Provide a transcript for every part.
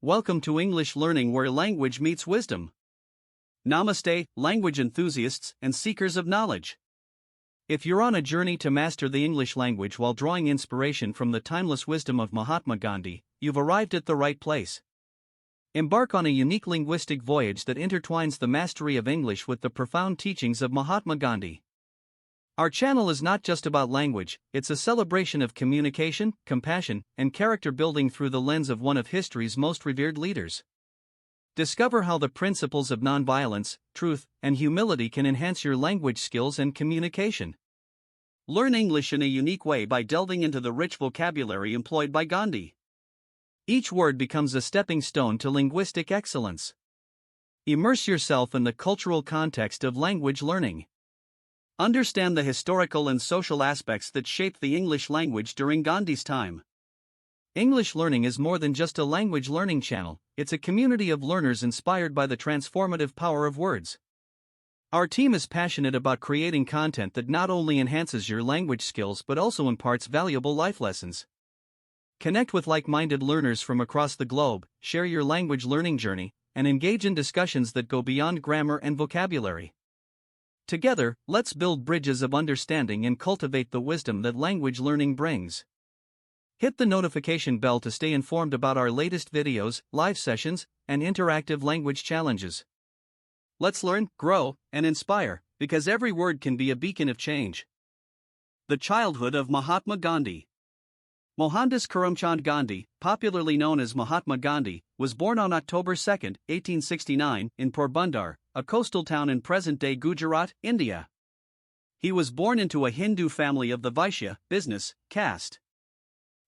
Welcome to English learning where language meets wisdom. Namaste, language enthusiasts and seekers of knowledge. If you're on a journey to master the English language while drawing inspiration from the timeless wisdom of Mahatma Gandhi, you've arrived at the right place. Embark on a unique linguistic voyage that intertwines the mastery of English with the profound teachings of Mahatma Gandhi. Our channel is not just about language, it's a celebration of communication, compassion, and character building through the lens of one of history's most revered leaders. Discover how the principles of nonviolence, truth, and humility can enhance your language skills and communication. Learn English in a unique way by delving into the rich vocabulary employed by Gandhi. Each word becomes a stepping stone to linguistic excellence. Immerse yourself in the cultural context of language learning. Understand the historical and social aspects that shaped the English language during Gandhi's time. English learning is more than just a language learning channel, it's a community of learners inspired by the transformative power of words. Our team is passionate about creating content that not only enhances your language skills but also imparts valuable life lessons. Connect with like-minded learners from across the globe, share your language learning journey, and engage in discussions that go beyond grammar and vocabulary. Together, let's build bridges of understanding and cultivate the wisdom that language learning brings. Hit the notification bell to stay informed about our latest videos, live sessions, and interactive language challenges. Let's learn, grow, and inspire, because every word can be a beacon of change. The childhood of Mahatma Gandhi. Mohandas Karamchand Gandhi, popularly known as Mahatma Gandhi, was born on October 2, 1869, in Porbandar, a coastal town in present-day Gujarat, India. He was born into a Hindu family of the Vaishya business caste.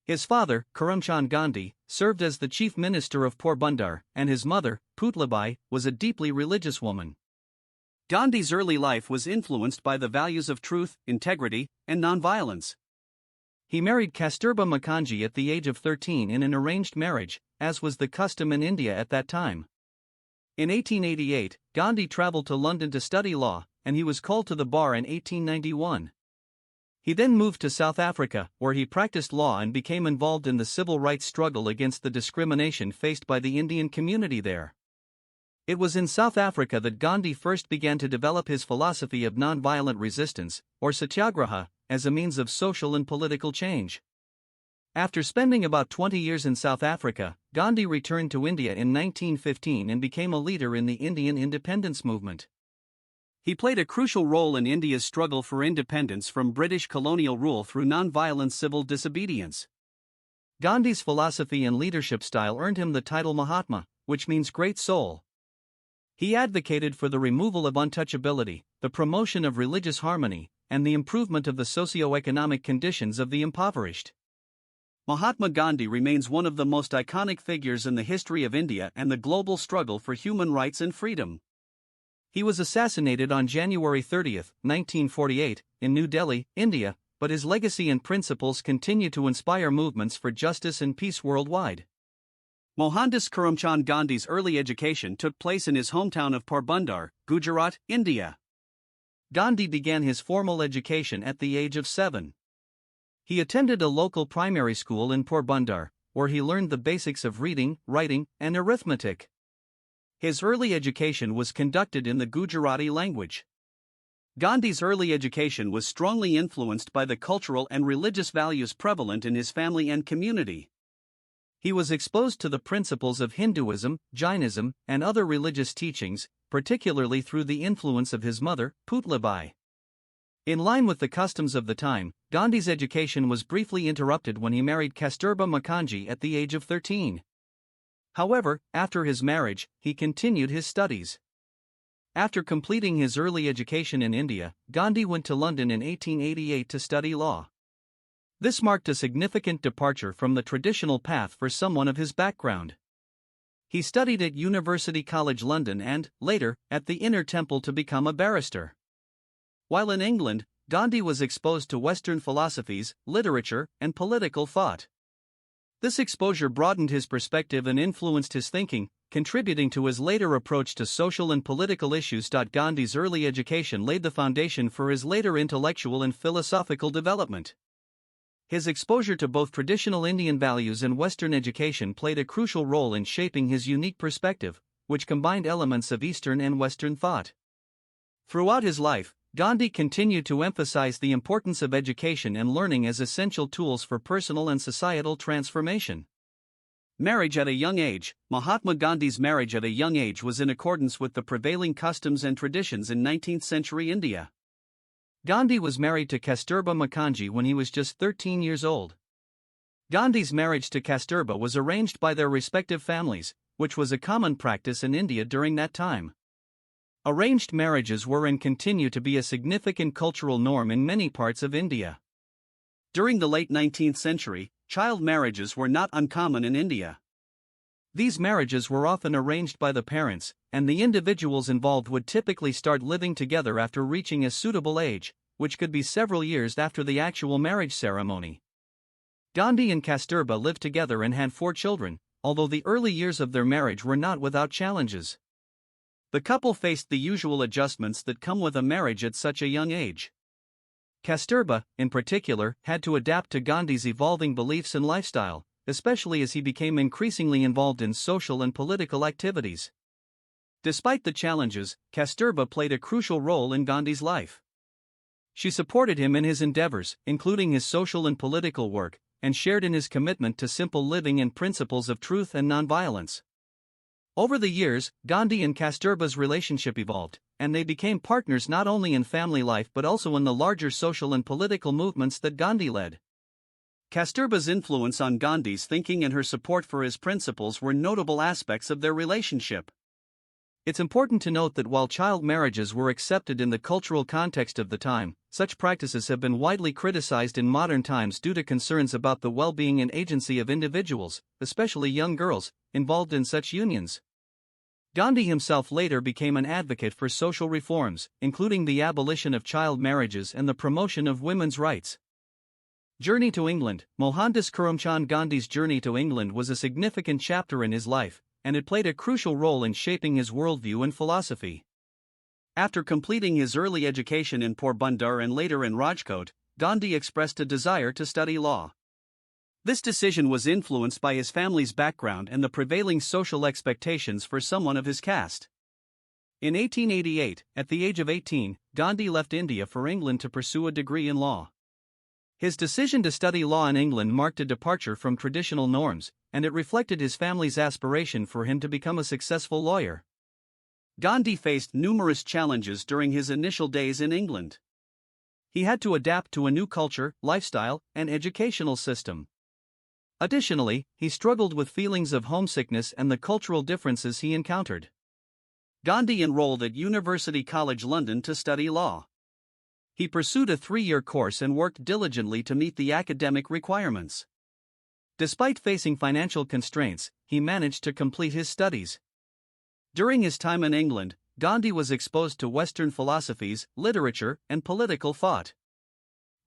His father, Karamchand Gandhi, served as the chief minister of Porbandar, and his mother, Putlabai, was a deeply religious woman. Gandhi's early life was influenced by the values of truth, integrity, and nonviolence. He married Kasturba Mukherjee at the age of 13 in an arranged marriage, as was the custom in India at that time. In 1888, Gandhi traveled to London to study law, and he was called to the bar in 1891. He then moved to South Africa, where he practiced law and became involved in the civil rights struggle against the discrimination faced by the Indian community there. It was in South Africa that Gandhi first began to develop his philosophy of nonviolent resistance, or satyagraha, as a means of social and political change. After spending about 20 years in South Africa, Gandhi returned to India in 1915 and became a leader in the Indian independence movement. He played a crucial role in India's struggle for independence from British colonial rule through nonviolent civil disobedience. Gandhi's philosophy and leadership style earned him the title Mahatma, which means great soul. He advocated for the removal of untouchability, the promotion of religious harmony, and the improvement of the socio-economic conditions of the impoverished. Mahatma Gandhi remains one of the most iconic figures in the history of India and the global struggle for human rights and freedom. He was assassinated on January 30, 1948, in New Delhi, India, but his legacy and principles continue to inspire movements for justice and peace worldwide. Mohandas Karamchand Gandhi's early education took place in his hometown of Porbandar, Gujarat, India. Gandhi began his formal education at the age of 7. He attended a local primary school in Porbandar, where he learned the basics of reading, writing, and arithmetic. His early education was conducted in the Gujarati language. Gandhi's early education was strongly influenced by the cultural and religious values prevalent in his family and community. He was exposed to the principles of Hinduism, Jainism, and other religious teachings, particularly through the influence of his mother, Putlabai. In line with the customs of the time, Gandhi's education was briefly interrupted when he married Kasturba Mukherjee at the age of 13. However, after his marriage, he continued his studies. After completing his early education in India, Gandhi went to London in 1888 to study law. This marked a significant departure from the traditional path for someone of his background. He studied at University College London and, later, at the Inner Temple to become a barrister. While in England, Gandhi was exposed to Western philosophies, literature, and political thought. This exposure broadened his perspective and influenced his thinking, contributing to his later approach to social and political issues. Gandhi's early education laid the foundation for his later intellectual and philosophical development. His exposure to both traditional Indian values and Western education played a crucial role in shaping his unique perspective, which combined elements of Eastern and Western thought. Throughout his life, Gandhi continued to emphasize the importance of education and learning as essential tools for personal and societal transformation. Marriage at a young age. Mahatma Gandhi's marriage at a young age was in accordance with the prevailing customs and traditions in 19th century India. Gandhi was married to Kasturba Mukherjee when he was just 13 years old. Gandhi's marriage to Kasturba was arranged by their respective families, which was a common practice in India during that time. Arranged marriages were and continue to be a significant cultural norm in many parts of India. During the late 19th century, child marriages were not uncommon in India. These marriages were often arranged by the parents, and the individuals involved would typically start living together after reaching a suitable age, which could be several years after the actual marriage ceremony. Gandhi and Kasturba lived together and had 4 children, although the early years of their marriage were not without challenges. The couple faced the usual adjustments that come with a marriage at such a young age. Kasturba, in particular, had to adapt to Gandhi's evolving beliefs and lifestyle, especially as he became increasingly involved in social and political activities. Despite the challenges, Kasturba played a crucial role in Gandhi's life. She supported him in his endeavors, including his social and political work, and shared in his commitment to simple living and principles of truth and nonviolence. Over the years, Gandhi and Kasturba's relationship evolved, and they became partners not only in family life but also in the larger social and political movements that Gandhi led. Kasturba's influence on Gandhi's thinking and her support for his principles were notable aspects of their relationship. It's important to note that while child marriages were accepted in the cultural context of the time, such practices have been widely criticized in modern times due to concerns about the well-being and agency of individuals, especially young girls, involved in such unions. Gandhi himself later became an advocate for social reforms, including the abolition of child marriages and the promotion of women's rights. Journey to England. Mohandas Karamchand Gandhi's journey to England was a significant chapter in his life, and it played a crucial role in shaping his worldview and philosophy. After completing his early education in Porbandar and later in Rajkot, Gandhi expressed a desire to study law. This decision was influenced by his family's background and the prevailing social expectations for someone of his caste. In 1888, at the age of 18, Gandhi left India for England to pursue a degree in law. His decision to study law in England marked a departure from traditional norms, and it reflected his family's aspiration for him to become a successful lawyer. Gandhi faced numerous challenges during his initial days in England. He had to adapt to a new culture, lifestyle, and educational system. Additionally, he struggled with feelings of homesickness and the cultural differences he encountered. Gandhi enrolled at University College London to study law. He pursued a 3-year course and worked diligently to meet the academic requirements. Despite facing financial constraints, he managed to complete his studies. During his time in England, Gandhi was exposed to Western philosophies, literature, and political thought.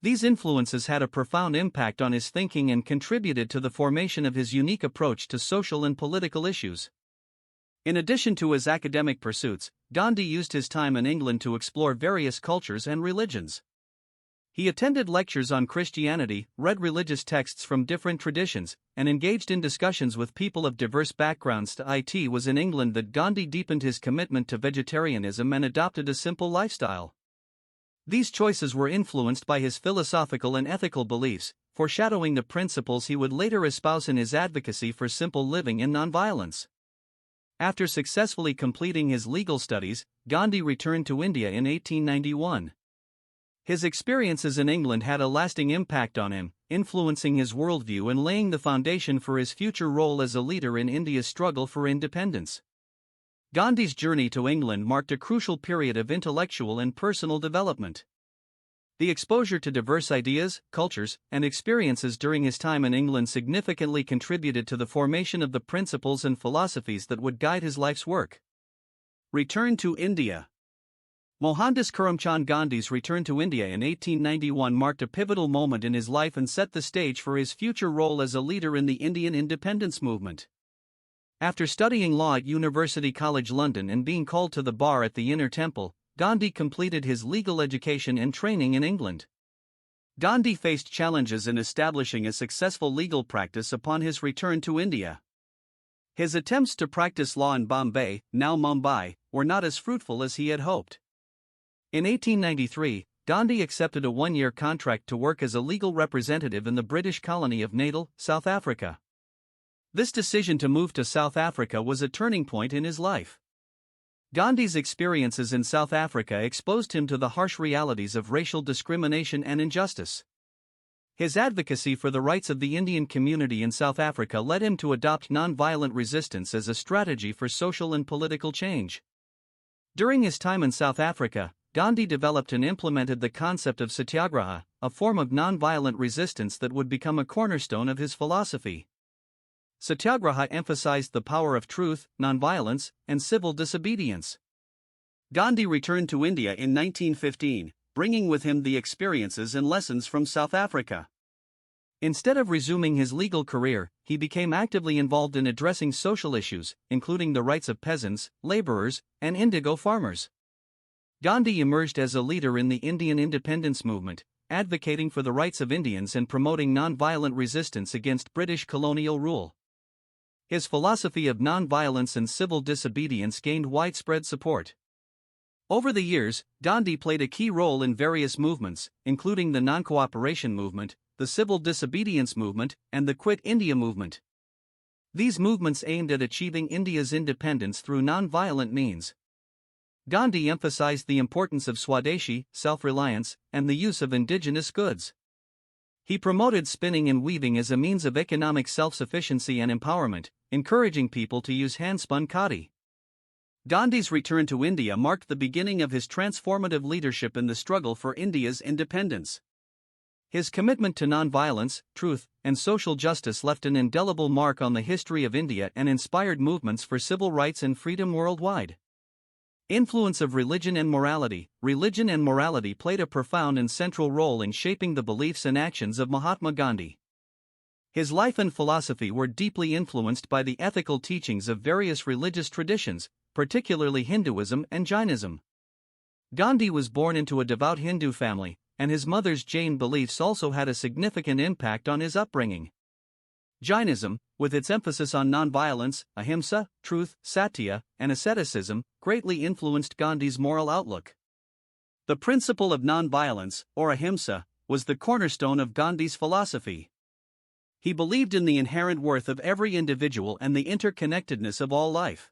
These influences had a profound impact on his thinking and contributed to the formation of his unique approach to social and political issues. In addition to his academic pursuits, Gandhi used his time in England to explore various cultures and religions. He attended lectures on Christianity, read religious texts from different traditions, and engaged in discussions with people of diverse backgrounds. It was in England that Gandhi deepened his commitment to vegetarianism and adopted a simple lifestyle. These choices were influenced by his philosophical and ethical beliefs, foreshadowing the principles he would later espouse in his advocacy for simple living and nonviolence. After successfully completing his legal studies, Gandhi returned to India in 1891. His experiences in England had a lasting impact on him, influencing his worldview and laying the foundation for his future role as a leader in India's struggle for independence. Gandhi's journey to England marked a crucial period of intellectual and personal development. The exposure to diverse ideas, cultures, and experiences during his time in England significantly contributed to the formation of the principles and philosophies that would guide his life's work. Return to India. Mohandas Karamchand Gandhi's return to India in 1891 marked a pivotal moment in his life and set the stage for his future role as a leader in the Indian independence movement. After studying law at University College London and being called to the bar at the Inner Temple, Gandhi completed his legal education and training in England. Gandhi faced challenges in establishing a successful legal practice upon his return to India. His attempts to practice law in Bombay, now Mumbai, were not as fruitful as he had hoped. In 1893, Gandhi accepted a one-year contract to work as a legal representative in the British colony of Natal, South Africa. This decision to move to South Africa was a turning point in his life. Gandhi's experiences in South Africa exposed him to the harsh realities of racial discrimination and injustice. His advocacy for the rights of the Indian community in South Africa led him to adopt non-violent resistance as a strategy for social and political change. During his time in South Africa, Gandhi developed and implemented the concept of satyagraha, a form of non-violent resistance that would become a cornerstone of his philosophy. Satyagraha emphasized the power of truth, nonviolence, and civil disobedience. Gandhi returned to India in 1915, bringing with him the experiences and lessons from South Africa. Instead of resuming his legal career, he became actively involved in addressing social issues, including the rights of peasants, laborers, and indigo farmers. Gandhi emerged as a leader in the Indian independence movement, advocating for the rights of Indians and promoting non-violent resistance against British colonial rule. His philosophy of non-violence and civil disobedience gained widespread support. Over the years, Gandhi played a key role in various movements, including the non-cooperation movement, the civil disobedience movement, and the Quit India movement. These movements aimed at achieving India's independence through non-violent means. Gandhi emphasized the importance of Swadeshi, self-reliance, and the use of indigenous goods. He promoted spinning and weaving as a means of economic self-sufficiency and empowerment, encouraging people to use hand-spun khadi. Gandhi's return to India marked the beginning of his transformative leadership in the struggle for India's independence. His commitment to non-violence, truth, and social justice left an indelible mark on the history of India and inspired movements for civil rights and freedom worldwide. Influence of religion and morality. Religion and morality played a profound and central role in shaping the beliefs and actions of Mahatma Gandhi. His life and philosophy were deeply influenced by the ethical teachings of various religious traditions, particularly Hinduism and Jainism. Gandhi was born into a devout Hindu family, and his mother's Jain beliefs also had a significant impact on his upbringing. Jainism, with its emphasis on nonviolence, ahimsa, truth, satya, and asceticism, greatly influenced Gandhi's moral outlook. The principle of nonviolence, or ahimsa, was the cornerstone of Gandhi's philosophy. He believed in the inherent worth of every individual and the interconnectedness of all life.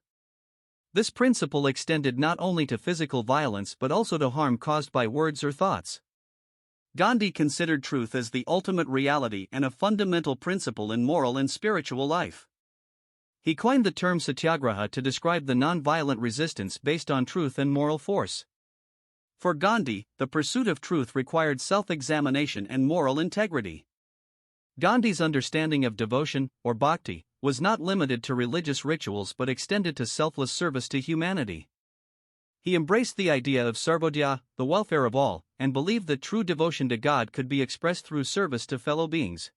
This principle extended not only to physical violence but also to harm caused by words or thoughts. Gandhi considered truth as the ultimate reality and a fundamental principle in moral and spiritual life. He coined the term satyagraha to describe the non-violent resistance based on truth and moral force. For Gandhi, the pursuit of truth required self-examination and moral integrity. Gandhi's understanding of devotion, or bhakti, was not limited to religious rituals but extended to selfless service to humanity. He embraced the idea of sarvodaya, the welfare of all, and believed that true devotion to God could be expressed through service to fellow beings.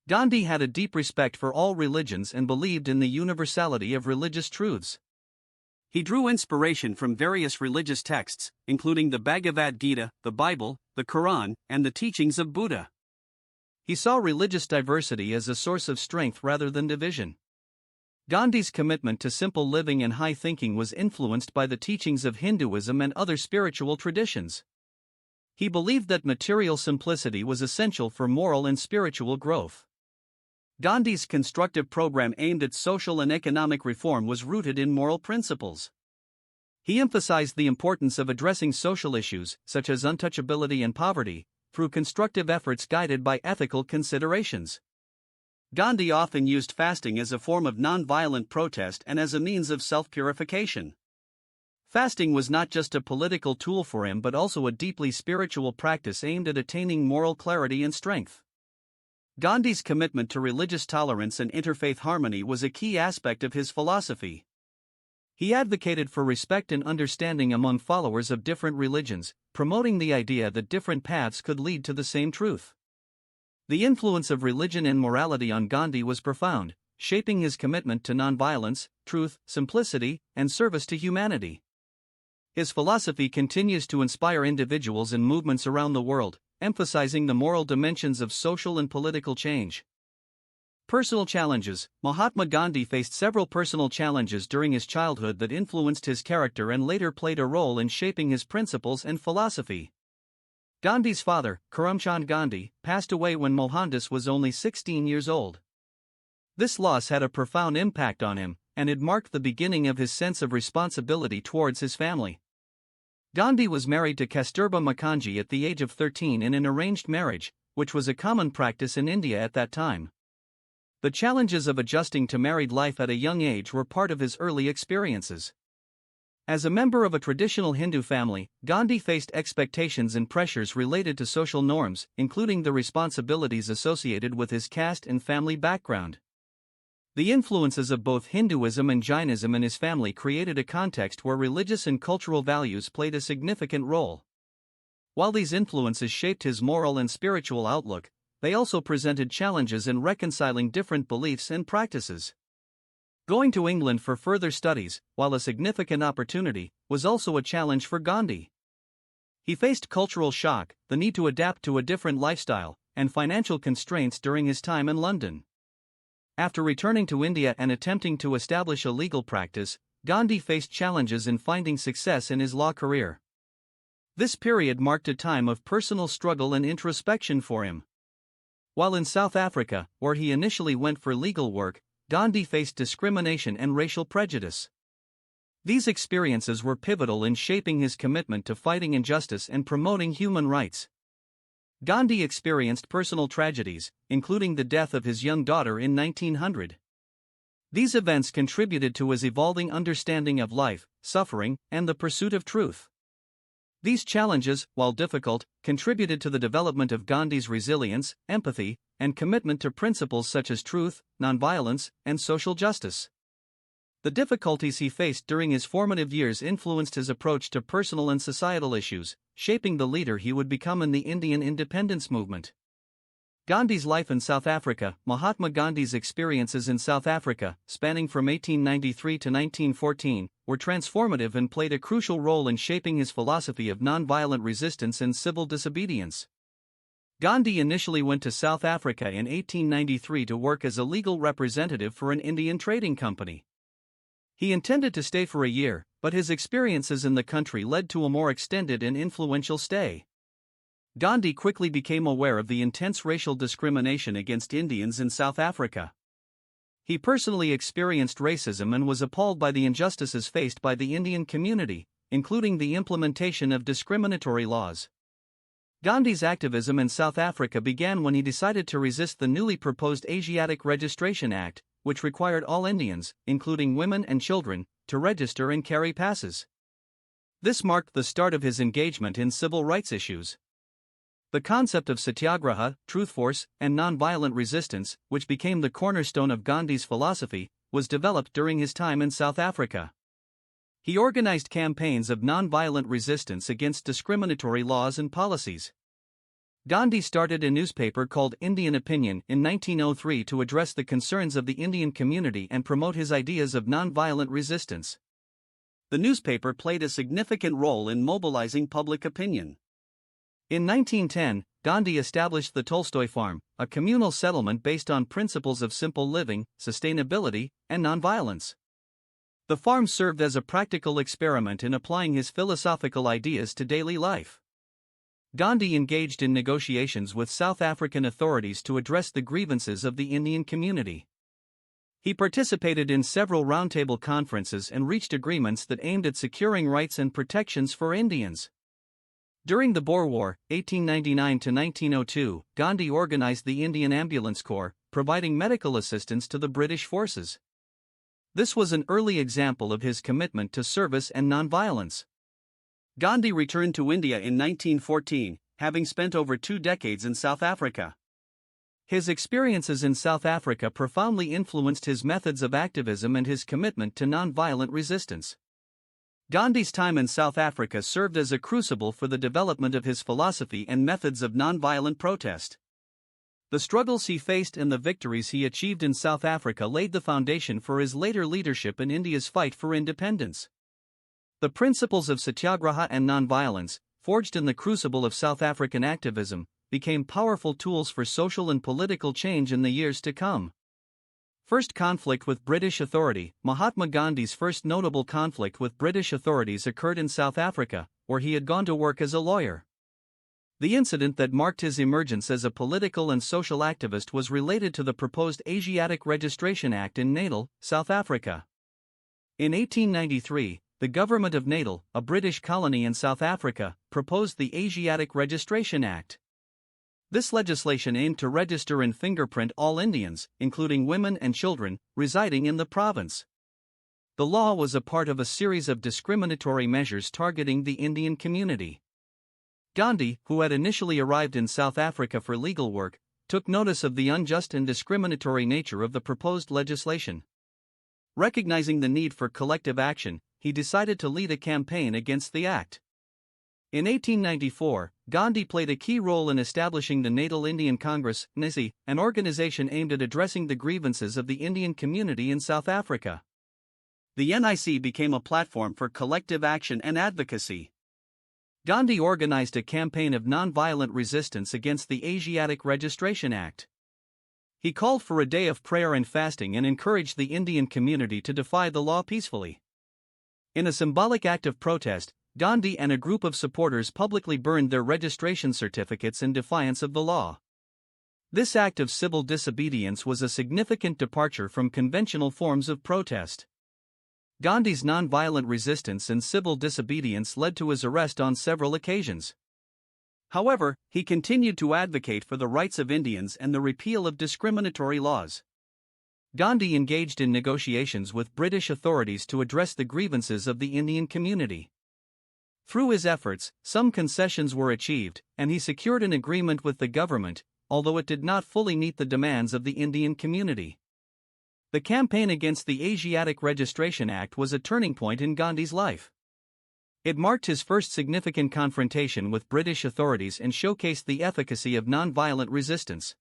Gandhi had a deep respect for all religions and believed in the universality of religious truths. He drew inspiration from various religious texts, including the Bhagavad Gita, the Bible, the Quran, and the teachings of Buddha. He saw religious diversity as a source of strength rather than division. Gandhi's commitment to simple living and high thinking was influenced by the teachings of Hinduism and other spiritual traditions. He believed that material simplicity was essential for moral and spiritual growth. Gandhi's constructive program aimed at social and economic reform was rooted in moral principles. He emphasized the importance of addressing social issues, such as untouchability and poverty, through constructive efforts guided by ethical considerations. Gandhi often used fasting as a form of non-violent protest and as a means of self-purification. Fasting was not just a political tool for him but also a deeply spiritual practice aimed at attaining moral clarity and strength. Gandhi's commitment to religious tolerance and interfaith harmony was a key aspect of his philosophy. He advocated for respect and understanding among followers of different religions, promoting the idea that different paths could lead to the same truth. The influence of religion and morality on Gandhi was profound, shaping his commitment to nonviolence, truth, simplicity, and service to humanity. His philosophy continues to inspire individuals and movements around the world, emphasizing the moral dimensions of social and political change. Personal challenges. Mahatma Gandhi faced several personal challenges during his childhood that influenced his character and later played a role in shaping his principles and philosophy. Gandhi's father, Karamchand Gandhi, passed away when Mohandas was only 16 years old. This loss had a profound impact on him, and it marked the beginning of his sense of responsibility towards his family. Gandhi was married to Kasturba Mukherjee at the age of 13 in an arranged marriage, which was a common practice in India at that time. The challenges of adjusting to married life at a young age were part of his early experiences. As a member of a traditional Hindu family, Gandhi faced expectations and pressures related to social norms, including the responsibilities associated with his caste and family background. The influences of both Hinduism and Jainism in his family created a context where religious and cultural values played a significant role. While these influences shaped his moral and spiritual outlook, they also presented challenges in reconciling different beliefs and practices. Going to England for further studies, while a significant opportunity, was also a challenge for Gandhi. He faced cultural shock, the need to adapt to a different lifestyle, and financial constraints during his time in London. After returning to India and attempting to establish a legal practice, Gandhi faced challenges in finding success in his law career. This period marked a time of personal struggle and introspection for him. While in South Africa, where he initially went for legal work, Gandhi faced discrimination and racial prejudice. These experiences were pivotal in shaping his commitment to fighting injustice and promoting human rights. Gandhi experienced personal tragedies, including the death of his young daughter in 1900. These events contributed to his evolving understanding of life, suffering, and the pursuit of truth. These challenges, while difficult, contributed to the development of Gandhi's resilience, empathy, and commitment to principles such as truth, nonviolence, and social justice. The difficulties he faced during his formative years influenced his approach to personal and societal issues, shaping the leader he would become in the Indian independence movement. Gandhi's life in South Africa. Mahatma Gandhi's experiences in South Africa, spanning from 1893 to 1914, were transformative and played a crucial role in shaping his philosophy of nonviolent resistance and civil disobedience. Gandhi initially went to South Africa in 1893 to work as a legal representative for an Indian trading company. He intended to stay for a year, but his experiences in the country led to a more extended and influential stay. Gandhi quickly became aware of the intense racial discrimination against Indians in South Africa. He personally experienced racism and was appalled by the injustices faced by the Indian community, including the implementation of discriminatory laws. Gandhi's activism in South Africa began when he decided to resist the newly proposed Asiatic Registration Act, which required all Indians, including women and children, to register and carry passes. This marked the start of his engagement in civil rights issues. The concept of satyagraha, truth force, and nonviolent resistance, which became the cornerstone of Gandhi's philosophy, was developed during his time in South Africa. He organized campaigns of nonviolent resistance against discriminatory laws and policies. Gandhi started a newspaper called Indian Opinion in 1903 to address the concerns of the Indian community and promote his ideas of nonviolent resistance. The newspaper played a significant role in mobilizing public opinion. In 1910, Gandhi established the Tolstoy Farm, a communal settlement based on principles of simple living, sustainability, and nonviolence. The farm served as a practical experiment in applying his philosophical ideas to daily life. Gandhi engaged in negotiations with South African authorities to address the grievances of the Indian community. He participated in several roundtable conferences and reached agreements that aimed at securing rights and protections for Indians. During the Boer War, 1899 to 1902, Gandhi organized the Indian Ambulance Corps, providing medical assistance to the British forces. This was an early example of his commitment to service and nonviolence. Gandhi returned to India in 1914, having spent over 2 decades in South Africa. His experiences in South Africa profoundly influenced his methods of activism and his commitment to nonviolent resistance. Gandhi's time in South Africa served as a crucible for the development of his philosophy and methods of nonviolent protest. The struggles he faced and the victories he achieved in South Africa laid the foundation for his later leadership in India's fight for independence. The principles of satyagraha and nonviolence, forged in the crucible of South African activism, became powerful tools for social and political change in the years to come. First conflict with British authority. Mahatma Gandhi's first notable conflict with British authorities occurred in South Africa, where he had gone to work as a lawyer. The incident that marked his emergence as a political and social activist was related to the proposed Asiatic Registration Act in Natal, South Africa. In 1893, the government of Natal, a British colony in South Africa, proposed the Asiatic Registration Act. This legislation aimed to register and fingerprint all Indians, including women and children, residing in the province. The law was a part of a series of discriminatory measures targeting the Indian community. Gandhi, who had initially arrived in South Africa for legal work, took notice of the unjust and discriminatory nature of the proposed legislation. Recognizing the need for collective action, he decided to lead a campaign against the act. In 1894, Gandhi played a key role in establishing the Natal Indian Congress, NISI, an organization aimed at addressing the grievances of the Indian community in South Africa. The NIC became a platform for collective action and advocacy. Gandhi organized a campaign of nonviolent resistance against the Asiatic Registration Act. He called for a day of prayer and fasting and encouraged the Indian community to defy the law peacefully. In a symbolic act of protest, Gandhi and a group of supporters publicly burned their registration certificates in defiance of the law. This act of civil disobedience was a significant departure from conventional forms of protest. Gandhi's nonviolent resistance and civil disobedience led to his arrest on several occasions. However, he continued to advocate for the rights of Indians and the repeal of discriminatory laws. Gandhi engaged in negotiations with British authorities to address the grievances of the Indian community. Through his efforts, some concessions were achieved, and he secured an agreement with the government, although it did not fully meet the demands of the Indian community. The campaign against the Asiatic Registration Act was a turning point in Gandhi's life. It marked his first significant confrontation with British authorities and showcased the efficacy of nonviolent resistance.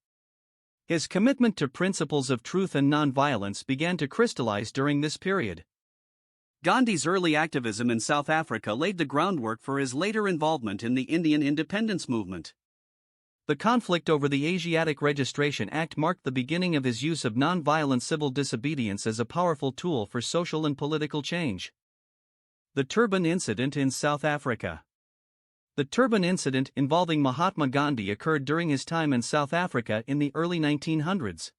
His commitment to principles of truth and nonviolence began to crystallize during this period. Gandhi's early activism in South Africa laid the groundwork for his later involvement in the Indian independence movement. The conflict over the Asiatic Registration Act marked the beginning of his use of nonviolent civil disobedience as a powerful tool for social and political change. The Turban Incident in South Africa. The Turban Incident involving Mahatma Gandhi occurred during his time in South Africa in the early 1900s.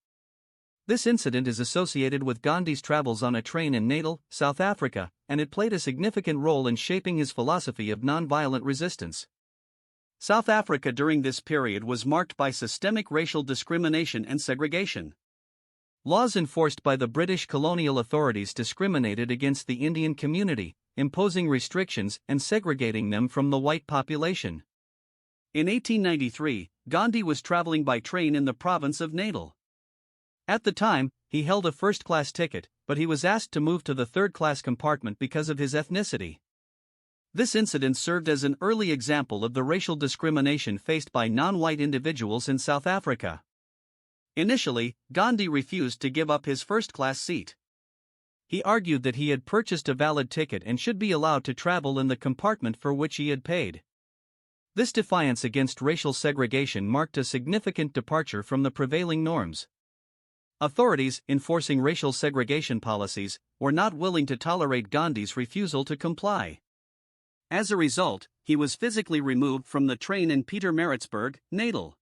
This incident is associated with Gandhi's travels on a train in Natal, South Africa, and it played a significant role in shaping his philosophy of nonviolent resistance. South Africa during this period was marked by systemic racial discrimination and segregation. Laws enforced by the British colonial authorities discriminated against the Indian community, imposing restrictions and segregating them from the white population. In 1893, Gandhi was traveling by train in the province of Natal. At the time, he held a first-class ticket, but he was asked to move to the third-class compartment because of his ethnicity. This incident served as an early example of the racial discrimination faced by non-white individuals in South Africa. Initially, Gandhi refused to give up his first-class seat. He argued that he had purchased a valid ticket and should be allowed to travel in the compartment for which he had paid. This defiance against racial segregation marked a significant departure from the prevailing norms. Authorities, enforcing racial segregation policies, were not willing to tolerate Gandhi's refusal to comply. As a result, he was physically removed from the train in Pietermaritzburg, Natal.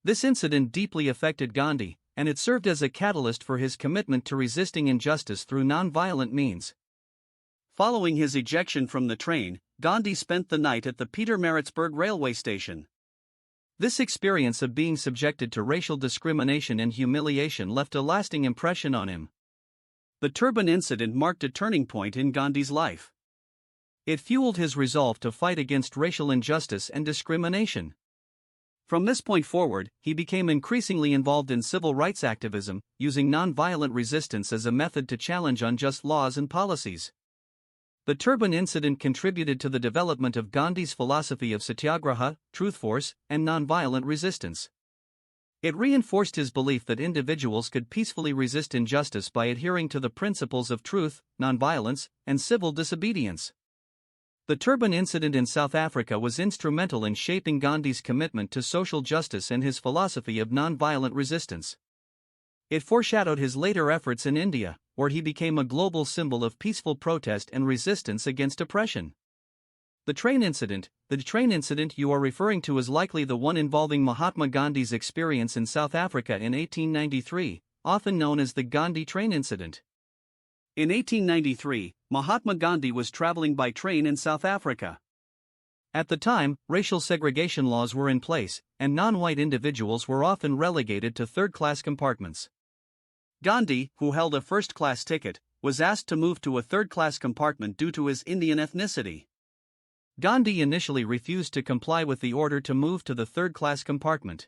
This incident deeply affected Gandhi, and it served as a catalyst for his commitment to resisting injustice through nonviolent means. Following his ejection from the train, Gandhi spent the night at the Pietermaritzburg railway station. This experience of being subjected to racial discrimination and humiliation left a lasting impression on him. The Turban Incident marked a turning point in Gandhi's life. It fueled his resolve to fight against racial injustice and discrimination. From this point forward, he became increasingly involved in civil rights activism, using nonviolent resistance as a method to challenge unjust laws and policies. The Turban Incident contributed to the development of Gandhi's philosophy of satyagraha, truth force, and nonviolent resistance. It reinforced his belief that individuals could peacefully resist injustice by adhering to the principles of truth, nonviolence, and civil disobedience. The turban incident in South Africa was instrumental in shaping Gandhi's commitment to social justice and his philosophy of non-violent resistance. It foreshadowed his later efforts in India, where he became a global symbol of peaceful protest and resistance against oppression. The train incident you are referring to is likely the one involving Mahatma Gandhi's experience in South Africa in 1893, often known as the Gandhi train incident. In 1893, Mahatma Gandhi was traveling by train in South Africa. At the time, racial segregation laws were in place, and non-white individuals were often relegated to third-class compartments. Gandhi, who held a first-class ticket, was asked to move to a third-class compartment due to his Indian ethnicity. Gandhi initially refused to comply with the order to move to the third-class compartment.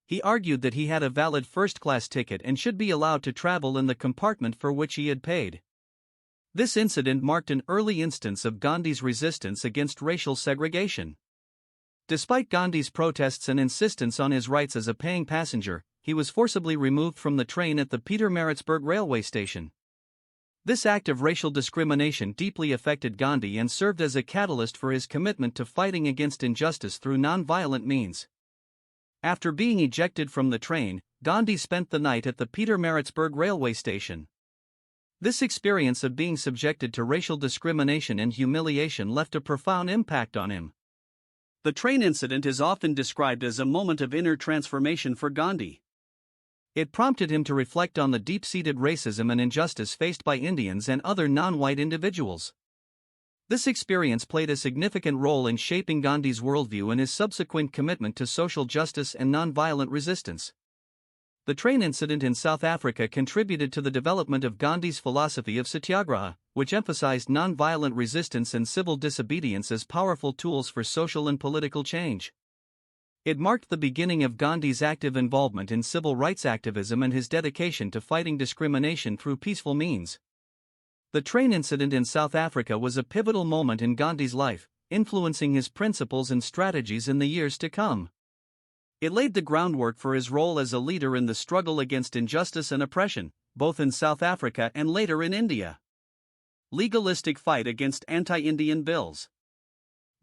He argued that he had a valid first-class ticket and should be allowed to travel in the compartment for which he had paid. This incident marked an early instance of Gandhi's resistance against racial segregation. Despite Gandhi's protests and insistence on his rights as a paying passenger, he was forcibly removed from the train at the Pietermaritzburg railway station. This act of racial discrimination deeply affected Gandhi and served as a catalyst for his commitment to fighting against injustice through non-violent means. After being ejected from the train, Gandhi spent the night at the Pietermaritzburg railway station. This experience of being subjected to racial discrimination and humiliation left a profound impact on him. The train incident is often described as a moment of inner transformation for Gandhi. It prompted him to reflect on the deep-seated racism and injustice faced by Indians and other non-white individuals. This experience played a significant role in shaping Gandhi's worldview and his subsequent commitment to social justice and non-violent resistance. The train incident in South Africa contributed to the development of Gandhi's philosophy of satyagraha, which emphasized non-violent resistance and civil disobedience as powerful tools for social and political change. It marked the beginning of Gandhi's active involvement in civil rights activism and his dedication to fighting discrimination through peaceful means. The train incident in South Africa was a pivotal moment in Gandhi's life, influencing his principles and strategies in the years to come. It laid the groundwork for his role as a leader in the struggle against injustice and oppression, both in South Africa and later in India. Legalistic fight against anti-Indian bills.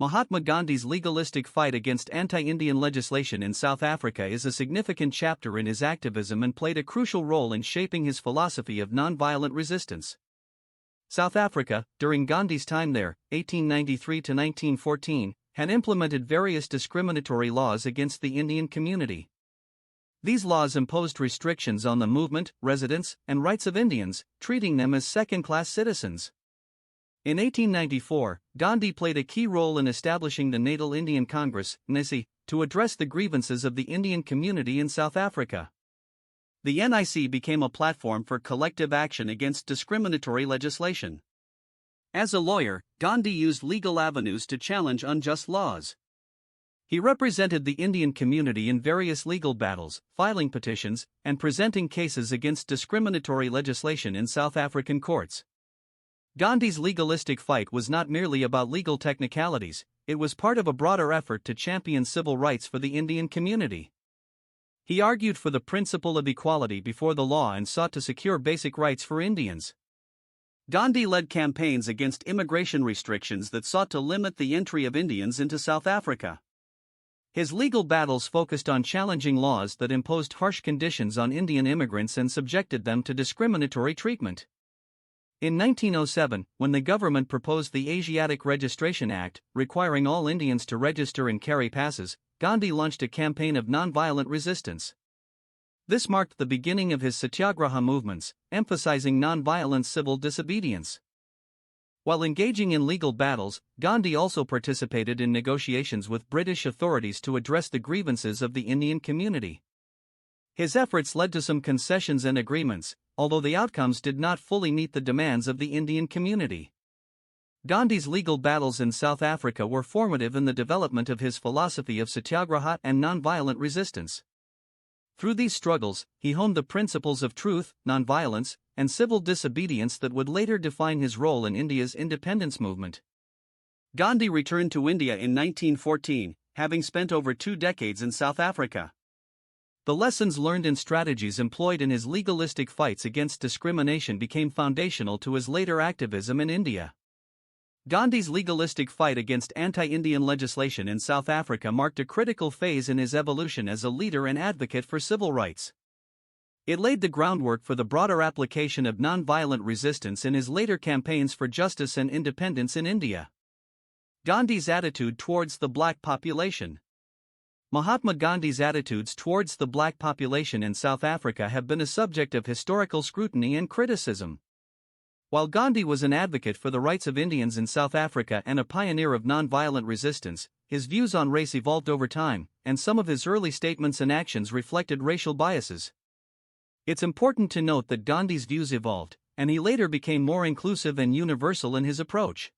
Mahatma Gandhi's legalistic fight against anti-Indian legislation in South Africa is a significant chapter in his activism and played a crucial role in shaping his philosophy of non-violent resistance. South Africa, during Gandhi's time there, 1893 to 1914, had implemented various discriminatory laws against the Indian community. These laws imposed restrictions on the movement, residence, and rights of Indians, treating them as second-class citizens. In 1894, Gandhi played a key role in establishing the Natal Indian Congress, NIC, to address the grievances of the Indian community in South Africa. The NIC became a platform for collective action against discriminatory legislation. As a lawyer, Gandhi used legal avenues to challenge unjust laws. He represented the Indian community in various legal battles, filing petitions, and presenting cases against discriminatory legislation in South African courts. Gandhi's legalistic fight was not merely about legal technicalities, it was part of a broader effort to champion civil rights for the Indian community. He argued for the principle of equality before the law and sought to secure basic rights for Indians. Gandhi led campaigns against immigration restrictions that sought to limit the entry of Indians into South Africa. His legal battles focused on challenging laws that imposed harsh conditions on Indian immigrants and subjected them to discriminatory treatment. In 1907, when the government proposed the Asiatic Registration Act, requiring all Indians to register and carry passes, Gandhi launched a campaign of nonviolent resistance. This marked the beginning of his satyagraha movements, emphasizing nonviolent civil disobedience. While engaging in legal battles, Gandhi also participated in negotiations with British authorities to address the grievances of the Indian community. His efforts led to some concessions and agreements, although the outcomes did not fully meet the demands of the Indian community. Gandhi's legal battles in South Africa were formative in the development of his philosophy of satyagraha and nonviolent resistance. Through these struggles, he honed the principles of truth, nonviolence, and civil disobedience that would later define his role in India's independence movement. Gandhi returned to India in 1914, having spent over 2 decades in South Africa. The lessons learned and strategies employed in his legalistic fights against discrimination became foundational to his later activism in India. Gandhi's legalistic fight against anti-Indian legislation in South Africa marked a critical phase in his evolution as a leader and advocate for civil rights. It laid the groundwork for the broader application of non-violent resistance in his later campaigns for justice and independence in India. Gandhi's attitude towards the black population. Mahatma Gandhi's attitudes towards the black population in South Africa have been a subject of historical scrutiny and criticism. While Gandhi was an advocate for the rights of Indians in South Africa and a pioneer of non-violent resistance, his views on race evolved over time, and some of his early statements and actions reflected racial biases. It's important to note that Gandhi's views evolved, and he later became more inclusive and universal in his approach.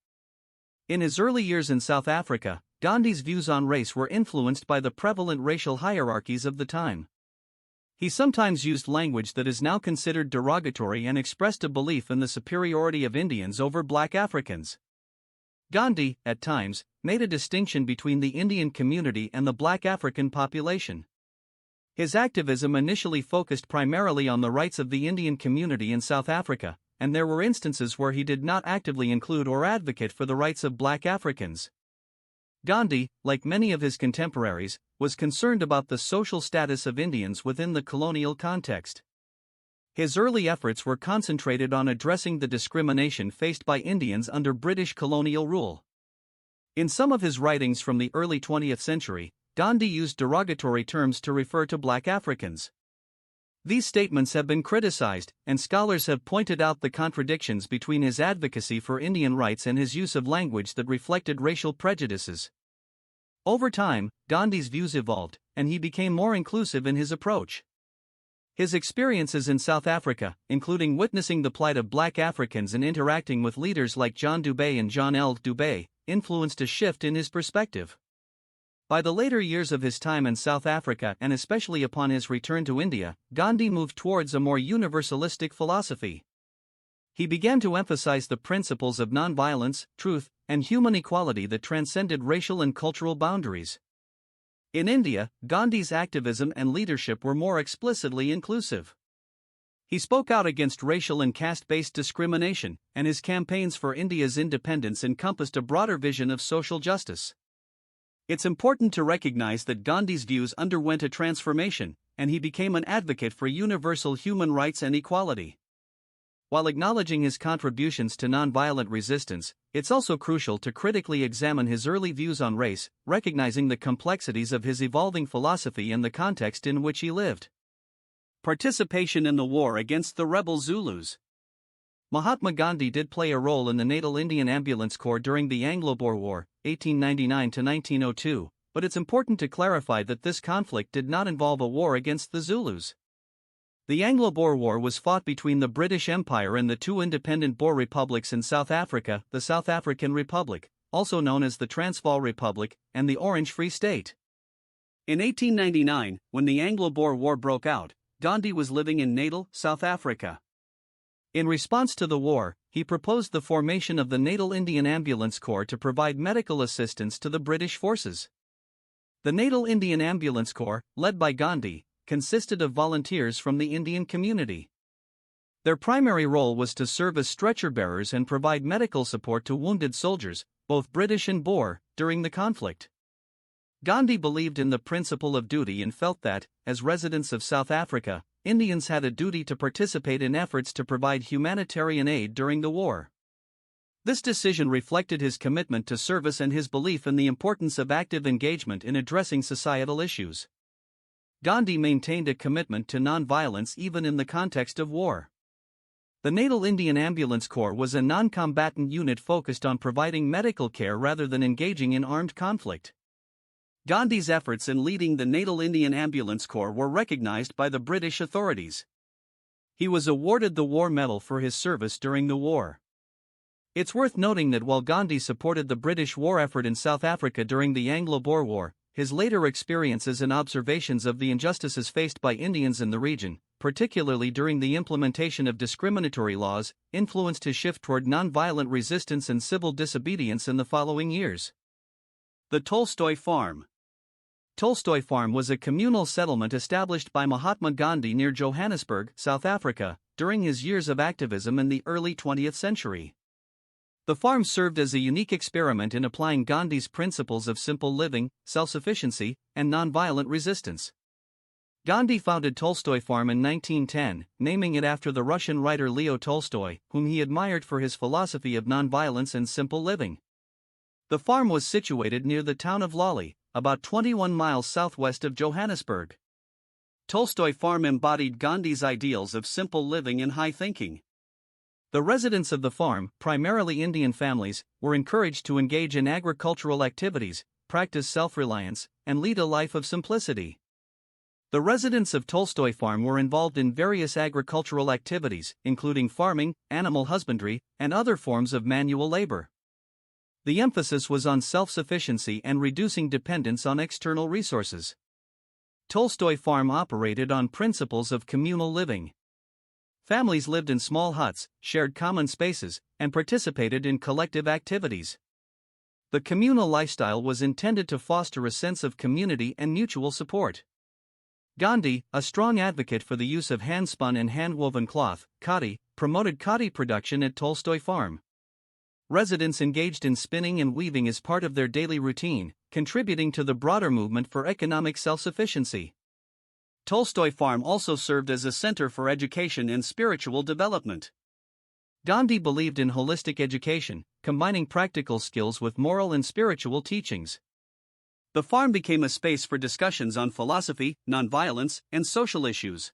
In his early years in South Africa, Gandhi's views on race were influenced by the prevalent racial hierarchies of the time. He sometimes used language that is now considered derogatory and expressed a belief in the superiority of Indians over black Africans. Gandhi, at times, made a distinction between the Indian community and the black African population. His activism initially focused primarily on the rights of the Indian community in South Africa, and there were instances where he did not actively include or advocate for the rights of black Africans. Gandhi, like many of his contemporaries, was concerned about the social status of Indians within the colonial context. His early efforts were concentrated on addressing the discrimination faced by Indians under British colonial rule. In some of his writings from the early 20th century, Gandhi used derogatory terms to refer to black Africans. These statements have been criticized, and scholars have pointed out the contradictions between his advocacy for Indian rights and his use of language that reflected racial prejudices. Over time, Gandhi's views evolved, and he became more inclusive in his approach. His experiences in South Africa, including witnessing the plight of black Africans and interacting with leaders like John Dubé and John L. Dubé, influenced a shift in his perspective. By the later years of his time in South Africa and especially upon his return to India, Gandhi moved towards a more universalistic philosophy. He began to emphasize the principles of nonviolence, truth, and human equality that transcended racial and cultural boundaries. In India, Gandhi's activism and leadership were more explicitly inclusive. He spoke out against racial and caste-based discrimination, and his campaigns for India's independence encompassed a broader vision of social justice. It's important to recognize that Gandhi's views underwent a transformation, and he became an advocate for universal human rights and equality. While acknowledging his contributions to nonviolent resistance, it's also crucial to critically examine his early views on race, recognizing the complexities of his evolving philosophy and the context in which he lived. Participation in the war against the rebel Zulus. Mahatma Gandhi did play a role in the Natal Indian Ambulance Corps during the Anglo-Boer War, 1899 to 1902, but it's important to clarify that this conflict did not involve a war against the Zulus. The Anglo-Boer War was fought between the British Empire and the two independent Boer republics in South Africa, the South African Republic, also known as the Transvaal Republic, and the Orange Free State. In 1899, when the Anglo-Boer War broke out, Gandhi was living in Natal, South Africa. In response to the war, he proposed the formation of the Natal Indian Ambulance Corps to provide medical assistance to the British forces. The Natal Indian Ambulance Corps, led by Gandhi, consisted of volunteers from the Indian community. Their primary role was to serve as stretcher-bearers and provide medical support to wounded soldiers, both British and Boer, during the conflict. Gandhi believed in the principle of duty and felt that, as residents of South Africa, Indians had a duty to participate in efforts to provide humanitarian aid during the war. This decision reflected his commitment to service and his belief in the importance of active engagement in addressing societal issues. Gandhi maintained a commitment to nonviolence even in the context of war. The Natal Indian Ambulance Corps was a non-combatant unit focused on providing medical care rather than engaging in armed conflict. Gandhi's efforts in leading the Natal Indian Ambulance Corps were recognized by the British authorities. He was awarded the War Medal for his service during the war. It's worth noting that while Gandhi supported the British war effort in South Africa during the Anglo-Boer War, his later experiences and observations of the injustices faced by Indians in the region, particularly during the implementation of discriminatory laws, influenced his shift toward nonviolent resistance and civil disobedience in the following years. The Tolstoy Farm. Tolstoy Farm was a communal settlement established by Mahatma Gandhi near Johannesburg, South Africa, during his years of activism in the early 20th century. The farm served as a unique experiment in applying Gandhi's principles of simple living, self-sufficiency, and nonviolent resistance. Gandhi founded Tolstoy Farm in 1910, naming it after the Russian writer Leo Tolstoy, whom he admired for his philosophy of nonviolence and simple living. The farm was situated near the town of Lawley, about 21 miles southwest of Johannesburg. Tolstoy Farm embodied Gandhi's ideals of simple living and high thinking. The residents of the farm, primarily Indian families, were encouraged to engage in agricultural activities, practice self-reliance, and lead a life of simplicity. The residents of Tolstoy Farm were involved in various agricultural activities, including farming, animal husbandry, and other forms of manual labor. The emphasis was on self-sufficiency and reducing dependence on external resources. Tolstoy Farm operated on principles of communal living. Families lived in small huts, shared common spaces, and participated in collective activities. The communal lifestyle was intended to foster a sense of community and mutual support. Gandhi, a strong advocate for the use of hand-spun and hand-woven cloth, khadi, promoted khadi production at Tolstoy Farm. Residents engaged in spinning and weaving as part of their daily routine, contributing to the broader movement for economic self-sufficiency. Tolstoy Farm also served as a center for education and spiritual development. Gandhi believed in holistic education, combining practical skills with moral and spiritual teachings. The farm became a space for discussions on philosophy, nonviolence, and social issues.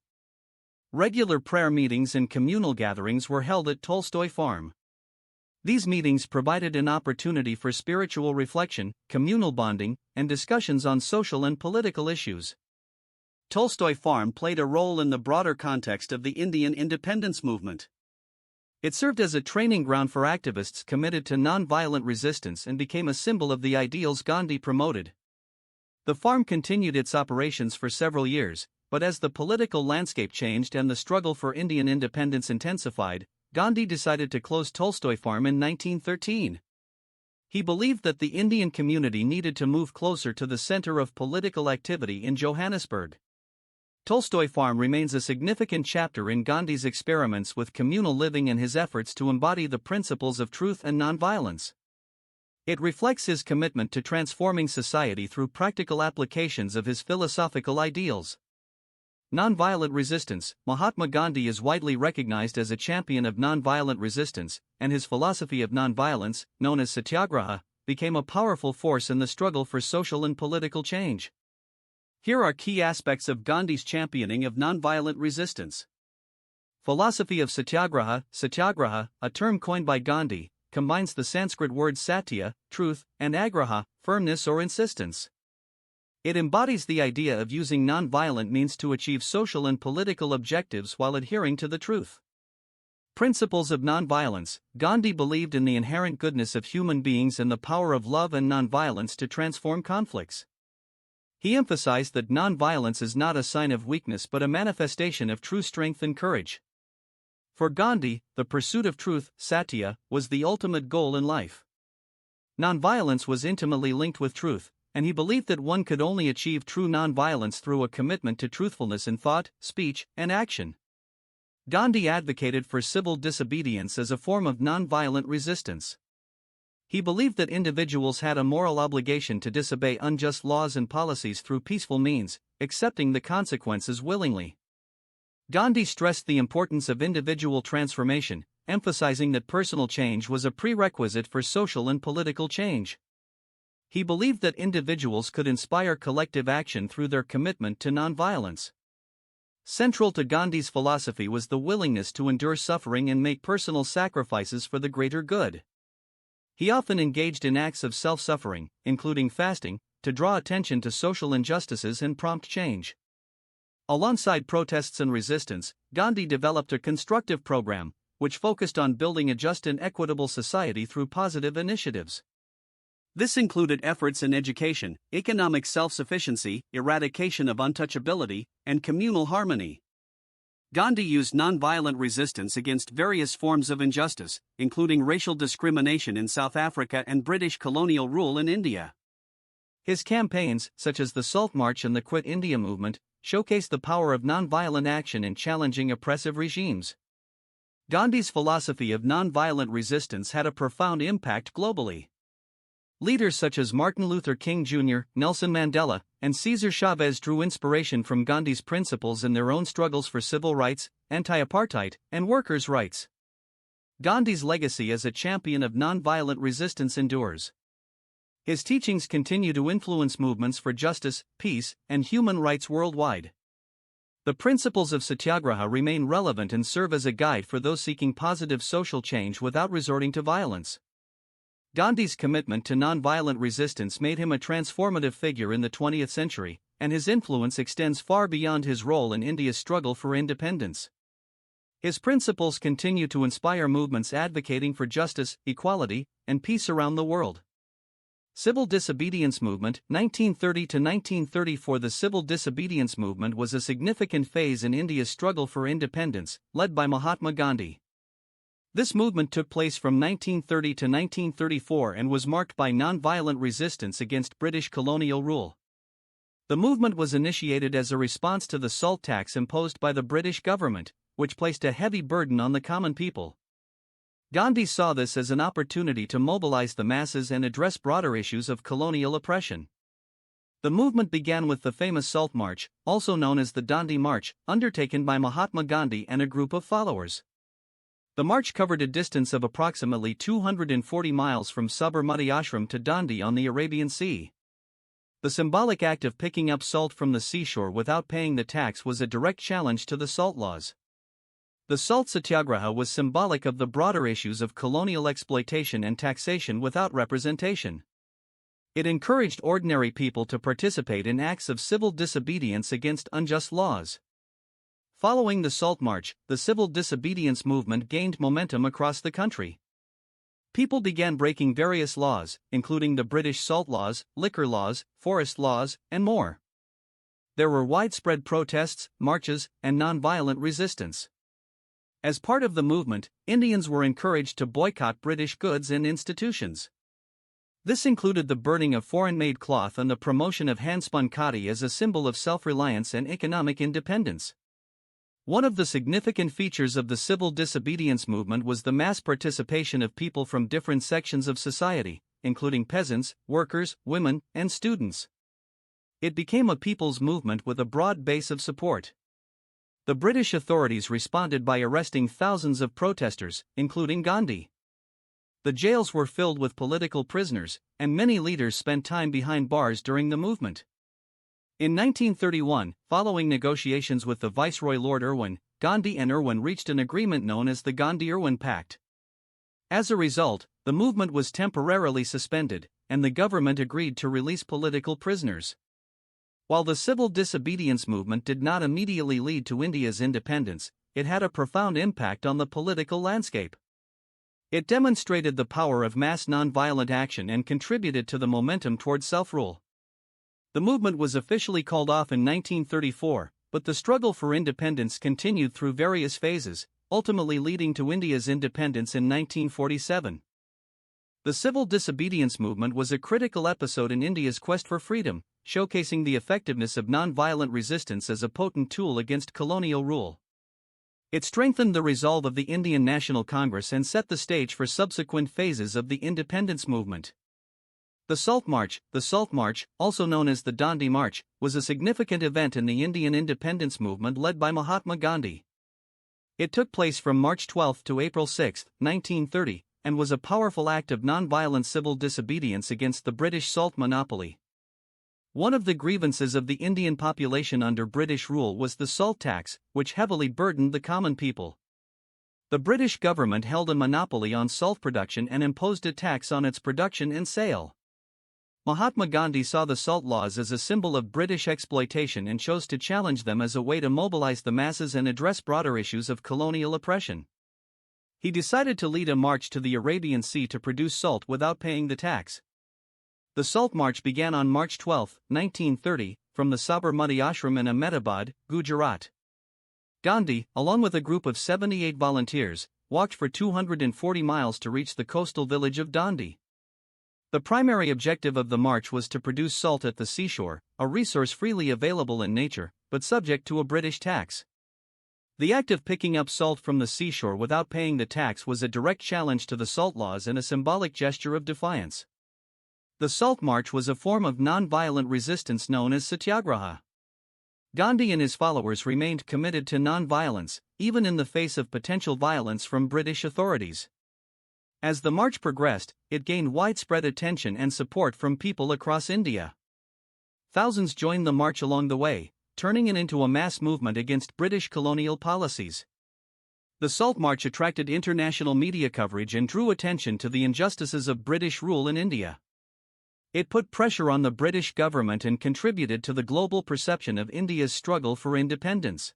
Regular prayer meetings and communal gatherings were held at Tolstoy Farm. These meetings provided an opportunity for spiritual reflection, communal bonding, and discussions on social and political issues. Tolstoy Farm played a role in the broader context of the Indian independence movement. It served as a training ground for activists committed to nonviolent resistance and became a symbol of the ideals Gandhi promoted. The farm continued its operations for several years, but as the political landscape changed and the struggle for Indian independence intensified, Gandhi decided to close Tolstoy Farm in 1913. He believed that the Indian community needed to move closer to the center of political activity in Johannesburg. Tolstoy Farm remains a significant chapter in Gandhi's experiments with communal living and his efforts to embody the principles of truth and nonviolence. It reflects his commitment to transforming society through practical applications of his philosophical ideals. Nonviolent resistance. Mahatma Gandhi is widely recognized as a champion of nonviolent resistance, and his philosophy of nonviolence, known as satyagraha, became a powerful force in the struggle for social and political change. Here are key aspects of Gandhi's championing of nonviolent resistance. Philosophy of satyagraha. Satyagraha, a term coined by Gandhi, combines the Sanskrit words satya, truth, and agraha, firmness or insistence. It embodies the idea of using non-violent means to achieve social and political objectives while adhering to the truth. Principles of nonviolence. Gandhi believed in the inherent goodness of human beings and the power of love and nonviolence to transform conflicts. He emphasized that nonviolence is not a sign of weakness but a manifestation of true strength and courage. For Gandhi, the pursuit of truth, satya, was the ultimate goal in life. Nonviolence was intimately linked with truth, and he believed that one could only achieve true nonviolence through a commitment to truthfulness in thought, speech, and action. Gandhi advocated for civil disobedience as a form of nonviolent resistance. He believed that individuals had a moral obligation to disobey unjust laws and policies through peaceful means, accepting the consequences willingly. Gandhi stressed the importance of individual transformation, emphasizing that personal change was a prerequisite for social and political change. He believed that individuals could inspire collective action through their commitment to nonviolence. Central to Gandhi's philosophy was the willingness to endure suffering and make personal sacrifices for the greater good. He often engaged in acts of self-suffering, including fasting, to draw attention to social injustices and prompt change. Alongside protests and resistance, Gandhi developed a constructive program, which focused on building a just and equitable society through positive initiatives. This included efforts in education, economic self-sufficiency, eradication of untouchability, and communal harmony. Gandhi used nonviolent resistance against various forms of injustice, including racial discrimination in South Africa and British colonial rule in India. His campaigns, such as the Salt March and the Quit India movement, showcased the power of nonviolent action in challenging oppressive regimes. Gandhi's philosophy of non-violent resistance had a profound impact globally. Leaders such as Martin Luther King Jr., Nelson Mandela, and Cesar Chavez drew inspiration from Gandhi's principles in their own struggles for civil rights, anti-apartheid, and workers' rights. Gandhi's legacy as a champion of non-violent resistance endures. His teachings continue to influence movements for justice, peace, and human rights worldwide. The principles of Satyagraha remain relevant and serve as a guide for those seeking positive social change without resorting to violence. Gandhi's commitment to non-violent resistance made him a transformative figure in the 20th century, and his influence extends far beyond his role in India's struggle for independence. His principles continue to inspire movements advocating for justice, equality, and peace around the world. Civil Disobedience Movement, 1930 to 1934. The Civil Disobedience Movement was a significant phase in India's struggle for independence, led by Mahatma Gandhi. This movement took place from 1930 to 1934 and was marked by non-violent resistance against British colonial rule. The movement was initiated as a response to the salt tax imposed by the British government, which placed a heavy burden on the common people. Gandhi saw this as an opportunity to mobilize the masses and address broader issues of colonial oppression. The movement began with the famous Salt March, also known as the Dandi March, undertaken by Mahatma Gandhi and a group of followers. The march covered a distance of approximately 240 miles from Sabarmati Ashram to Dandi on the Arabian Sea. The symbolic act of picking up salt from the seashore without paying the tax was a direct challenge to the salt laws. The Salt Satyagraha was symbolic of the broader issues of colonial exploitation and taxation without representation. It encouraged ordinary people to participate in acts of civil disobedience against unjust laws. Following the Salt March, the civil disobedience movement gained momentum across the country. People began breaking various laws, including the British salt laws, liquor laws, forest laws, and more. There were widespread protests, marches, and non-violent resistance. As part of the movement, Indians were encouraged to boycott British goods and institutions. This included the burning of foreign-made cloth and the promotion of handspun khadi as a symbol of self-reliance and economic independence. One of the significant features of the civil disobedience movement was the mass participation of people from different sections of society, including peasants, workers, women, and students. It became a people's movement with a broad base of support. The British authorities responded by arresting thousands of protesters, including Gandhi. The jails were filled with political prisoners, and many leaders spent time behind bars during the movement. In 1931, following negotiations with the Viceroy Lord Irwin, Gandhi and Irwin reached an agreement known as the Gandhi-Irwin Pact. As a result, the movement was temporarily suspended, and the government agreed to release political prisoners. While the civil disobedience movement did not immediately lead to India's independence, it had a profound impact on the political landscape. It demonstrated the power of mass nonviolent action and contributed to the momentum toward self-rule. The movement was officially called off in 1934, but the struggle for independence continued through various phases, ultimately leading to India's independence in 1947. The civil disobedience movement was a critical episode in India's quest for freedom, showcasing the effectiveness of non-violent resistance as a potent tool against colonial rule. It strengthened the resolve of the Indian National Congress and set the stage for subsequent phases of the independence movement. The Salt March, also known as the Dandi March, was a significant event in the Indian independence movement led by Mahatma Gandhi. It took place from March 12 to April 6, 1930, and was a powerful act of non-violent civil disobedience against the British salt monopoly. One of the grievances of the Indian population under British rule was the salt tax, which heavily burdened the common people. The British government held a monopoly on salt production and imposed a tax on its production and sale. Mahatma Gandhi saw the salt laws as a symbol of British exploitation and chose to challenge them as a way to mobilize the masses and address broader issues of colonial oppression. He decided to lead a march to the Arabian Sea to produce salt without paying the tax. The Salt March began on March 12, 1930, from the Sabarmati Ashram in Ahmedabad, Gujarat. Gandhi, along with a group of 78 volunteers, walked for 240 miles to reach the coastal village of Dandi. The primary objective of the march was to produce salt at the seashore, a resource freely available in nature, but subject to a British tax. The act of picking up salt from the seashore without paying the tax was a direct challenge to the salt laws and a symbolic gesture of defiance. The Salt March was a form of non-violent resistance known as satyagraha. Gandhi and his followers remained committed to non-violence, even in the face of potential violence from British authorities. As the march progressed, it gained widespread attention and support from people across India. Thousands joined the march along the way, turning it into a mass movement against British colonial policies. The Salt March attracted international media coverage and drew attention to the injustices of British rule in India. It put pressure on the British government and contributed to the global perception of India's struggle for independence.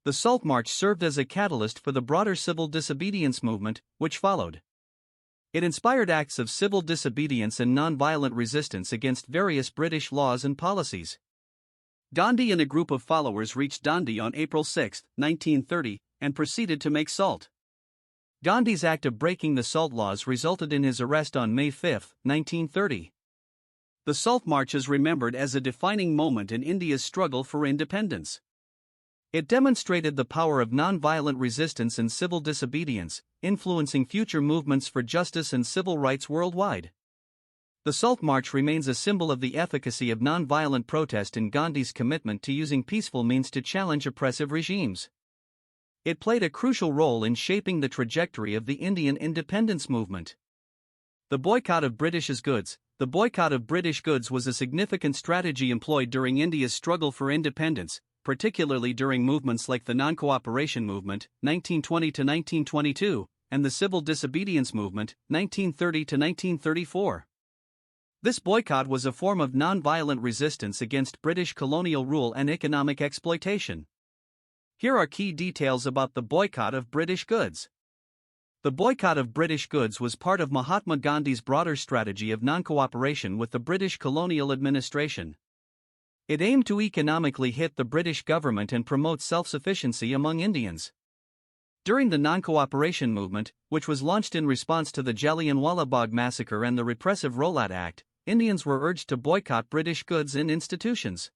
The Salt March served as a catalyst for the broader civil disobedience movement, which followed. It inspired acts of civil disobedience and non-violent resistance against various British laws and policies. Gandhi and a group of followers reached Dandi on April 6, 1930, and proceeded to make salt. Gandhi's act of breaking the salt laws resulted in his arrest on May 5, 1930. The Salt March is remembered as a defining moment in India's struggle for independence. It demonstrated the power of non-violent resistance and civil disobedience, influencing future movements for justice and civil rights worldwide. The Salt March remains a symbol of the efficacy of non-violent protest and Gandhi's commitment to using peaceful means to challenge oppressive regimes. It played a crucial role in shaping the trajectory of the Indian independence movement. The boycott of British goods. The boycott of British goods was a significant strategy employed during India's struggle for independence, particularly during movements like the Non-Cooperation Movement, 1920 to 1922, and the Civil Disobedience Movement, 1930 to 1934. This boycott was a form of non-violent resistance against British colonial rule and economic exploitation. Here are key details about the boycott of British goods. The boycott of British goods was part of Mahatma Gandhi's broader strategy of non-cooperation with the British colonial administration. It aimed to economically hit the British government and promote self-sufficiency among Indians. During the Non-Cooperation Movement, which was launched in response to the Jallianwala Bagh massacre and the repressive Rowlatt Act, Indians were urged to boycott British goods and institutions.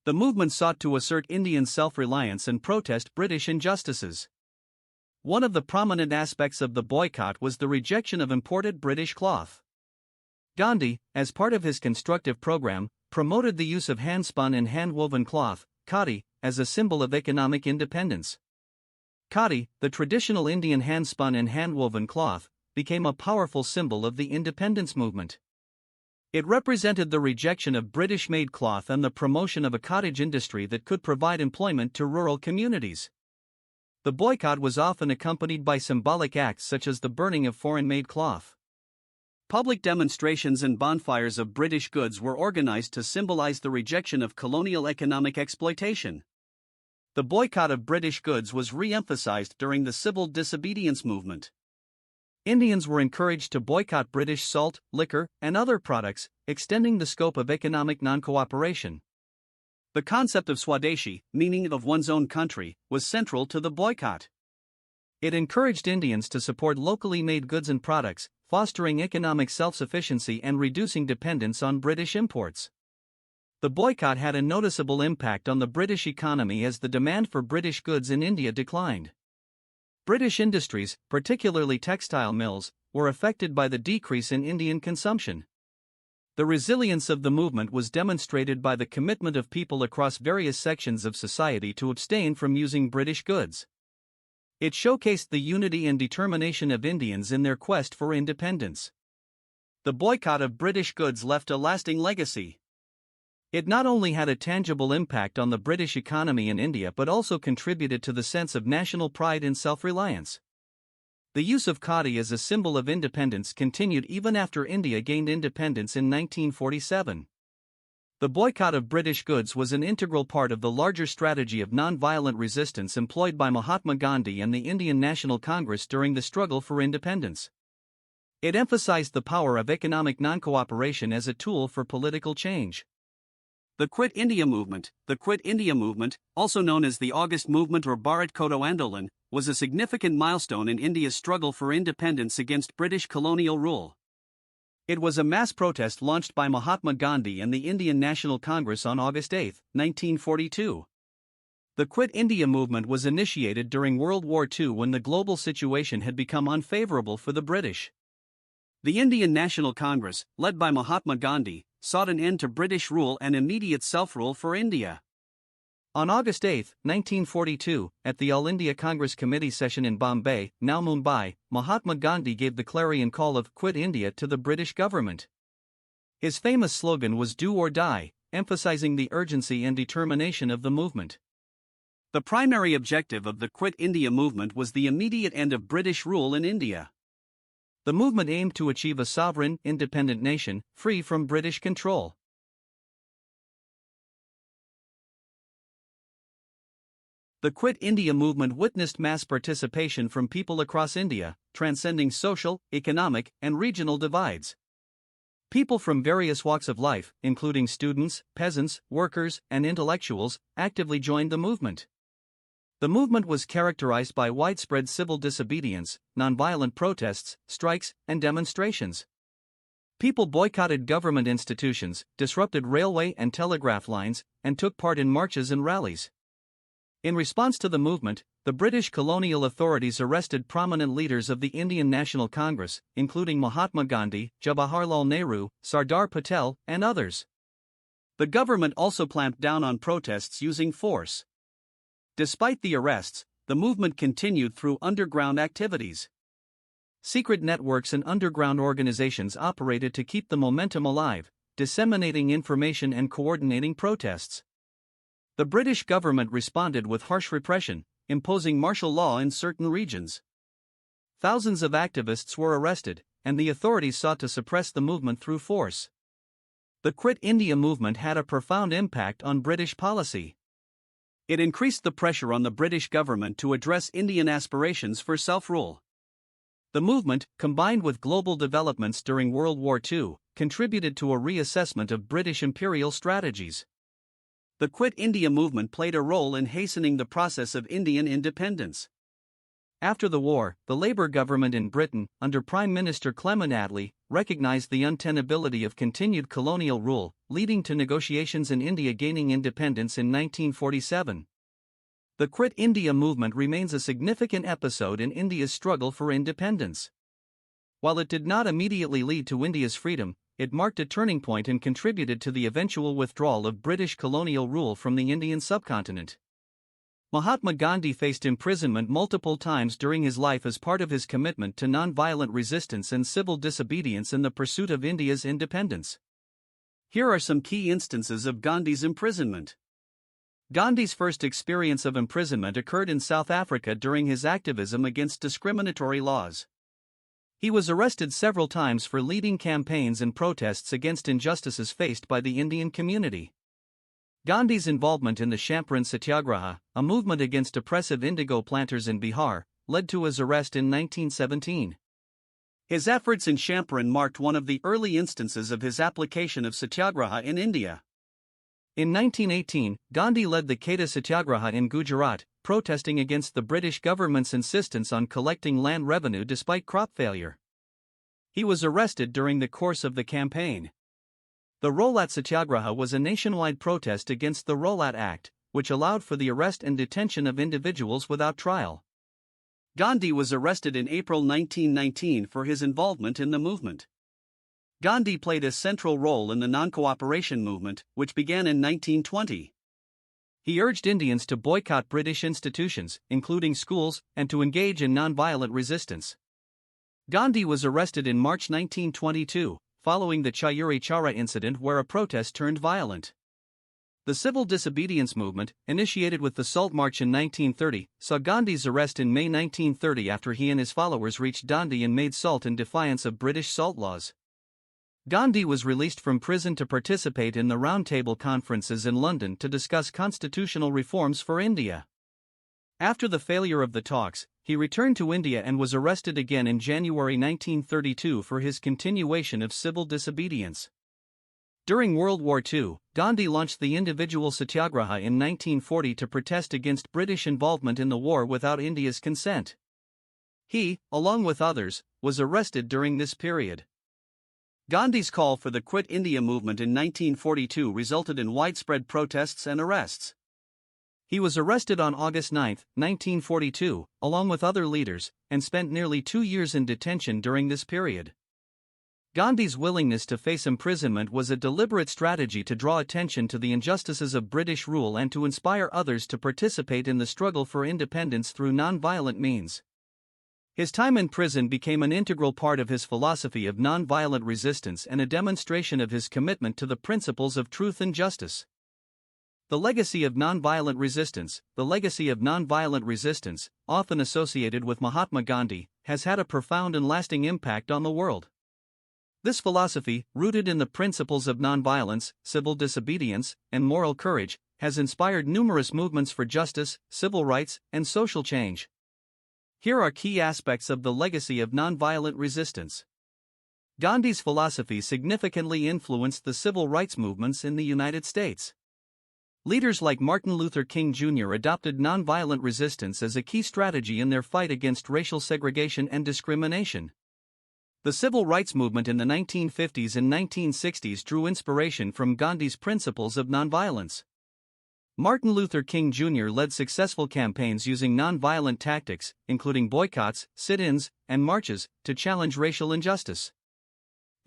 The movement sought to assert Indian self-reliance and protest British injustices. One of the prominent aspects of the boycott was the rejection of imported British cloth. Gandhi, as part of his constructive program, promoted the use of hand-spun and hand-woven cloth, khadi, as a symbol of economic independence. Khadi, the traditional Indian hand-spun and hand-woven cloth, became a powerful symbol of the independence movement. It represented the rejection of British-made cloth and the promotion of a cottage industry that could provide employment to rural communities. The boycott was often accompanied by symbolic acts such as the burning of foreign-made cloth. Public demonstrations and bonfires of British goods were organized to symbolize the rejection of colonial economic exploitation. The boycott of British goods was re-emphasized during the civil disobedience movement. Indians were encouraged to boycott British salt, liquor, and other products, extending the scope of economic non-cooperation. The concept of Swadeshi, meaning of one's own country, was central to the boycott. It encouraged Indians to support locally made goods and products, fostering economic self-sufficiency and reducing dependence on British imports. The boycott had a noticeable impact on the British economy as the demand for British goods in India declined. British industries, particularly textile mills, were affected by the decrease in Indian consumption. The resilience of the movement was demonstrated by the commitment of people across various sections of society to abstain from using British goods. It showcased the unity and determination of Indians in their quest for independence. The boycott of British goods left a lasting legacy. It not only had a tangible impact on the British economy in India but also contributed to the sense of national pride and self-reliance. The use of khadi as a symbol of independence continued even after India gained independence in 1947. The boycott of British goods was an integral part of the larger strategy of non-violent resistance employed by Mahatma Gandhi and the Indian National Congress during the struggle for independence. It emphasized the power of economic non-cooperation as a tool for political change. The Quit India Movement, also known as the August Movement or Bharat Chodo Andolan, was a significant milestone in India's struggle for independence against British colonial rule. It was a mass protest launched by Mahatma Gandhi and the Indian National Congress on August 8, 1942. The Quit India movement was initiated during World War II when the global situation had become unfavorable for the British. The Indian National Congress, led by Mahatma Gandhi, sought an end to British rule and immediate self-rule for India. On August 8, 1942, at the All India Congress Committee session in Bombay, now Mumbai, Mahatma Gandhi gave the clarion call of Quit India to the British government. His famous slogan was "Do or Die," emphasizing the urgency and determination of the movement. The primary objective of the Quit India movement was the immediate end of British rule in India. The movement aimed to achieve a sovereign, independent nation, free from British control. The Quit India movement witnessed mass participation from people across India, transcending social, economic, and regional divides. People from various walks of life, including students, peasants, workers, and intellectuals, actively joined the movement. The movement was characterized by widespread civil disobedience, nonviolent protests, strikes, and demonstrations. People boycotted government institutions, disrupted railway and telegraph lines, and took part in marches and rallies. In response to the movement, the British colonial authorities arrested prominent leaders of the Indian National Congress, including Mahatma Gandhi, Jawaharlal Nehru, Sardar Patel, and others. The government also clamped down on protests using force. Despite the arrests, the movement continued through underground activities. Secret networks and underground organizations operated to keep the momentum alive, disseminating information and coordinating protests. The British government responded with harsh repression, imposing martial law in certain regions. Thousands of activists were arrested, and the authorities sought to suppress the movement through force. The Quit India movement had a profound impact on British policy. It increased the pressure on the British government to address Indian aspirations for self-rule. The movement, combined with global developments during World War II, contributed to a reassessment of British imperial strategies. The Quit India movement played a role in hastening the process of Indian independence. After the war, the Labour government in Britain, under Prime Minister Clement Attlee, recognized the untenability of continued colonial rule, leading to negotiations in India gaining independence in 1947. The Quit India movement remains a significant episode in India's struggle for independence. While it did not immediately lead to India's freedom, it marked a turning point and contributed to the eventual withdrawal of British colonial rule from the Indian subcontinent. Mahatma Gandhi faced imprisonment multiple times during his life as part of his commitment to non-violent resistance and civil disobedience in the pursuit of India's independence. Here are some key instances of Gandhi's imprisonment. Gandhi's first experience of imprisonment occurred in South Africa during his activism against discriminatory laws. He was arrested several times for leading campaigns and protests against injustices faced by the Indian community. Gandhi's involvement in the Champaran Satyagraha, a movement against oppressive indigo planters in Bihar, led to his arrest in 1917. His efforts in Champaran marked one of the early instances of his application of Satyagraha in India. In 1918, Gandhi led the Kheda Satyagraha in Gujarat, protesting against the British government's insistence on collecting land revenue despite crop failure. He was arrested during the course of the campaign. The Rolat Satyagraha was a nationwide protest against the Rolat Act, which allowed for the arrest and detention of individuals without trial. Gandhi was arrested in April 1919 for his involvement in the movement. Gandhi played a central role in the non-cooperation movement, which began in 1920. He urged Indians to boycott British institutions, including schools, and to engage in non-violent resistance. Gandhi was arrested in March 1922, following the Chayuri Chara incident where a protest turned violent. The civil disobedience movement, initiated with the Salt March in 1930, saw Gandhi's arrest in May 1930 after he and his followers reached Dandi and made salt in defiance of British salt laws. Gandhi was released from prison to participate in the Round Table conferences in London to discuss constitutional reforms for India. After the failure of the talks, he returned to India and was arrested again in January 1932 for his continuation of civil disobedience. During World War II, Gandhi launched the individual Satyagraha in 1940 to protest against British involvement in the war without India's consent. He, along with others, was arrested during this period. Gandhi's call for the Quit India movement in 1942 resulted in widespread protests and arrests. He was arrested on August 9, 1942, along with other leaders, and spent nearly 2 years in detention during this period. Gandhi's willingness to face imprisonment was a deliberate strategy to draw attention to the injustices of British rule and to inspire others to participate in the struggle for independence through non-violent means. His time in prison became an integral part of his philosophy of non-violent resistance and a demonstration of his commitment to the principles of truth and justice. The legacy of nonviolent resistance. The legacy of nonviolent resistance, often associated with Mahatma Gandhi, has had a profound and lasting impact on the world. This philosophy, rooted in the principles of nonviolence, civil disobedience, and moral courage, has inspired numerous movements for justice, civil rights, and social change. Here are key aspects of the legacy of nonviolent resistance. Gandhi's philosophy significantly influenced the civil rights movements in the United States. Leaders like Martin Luther King Jr. adopted nonviolent resistance as a key strategy in their fight against racial segregation and discrimination. The civil rights movement in the 1950s and 1960s drew inspiration from Gandhi's principles of nonviolence. Martin Luther King Jr. led successful campaigns using nonviolent tactics, including boycotts, sit-ins, and marches, to challenge racial injustice.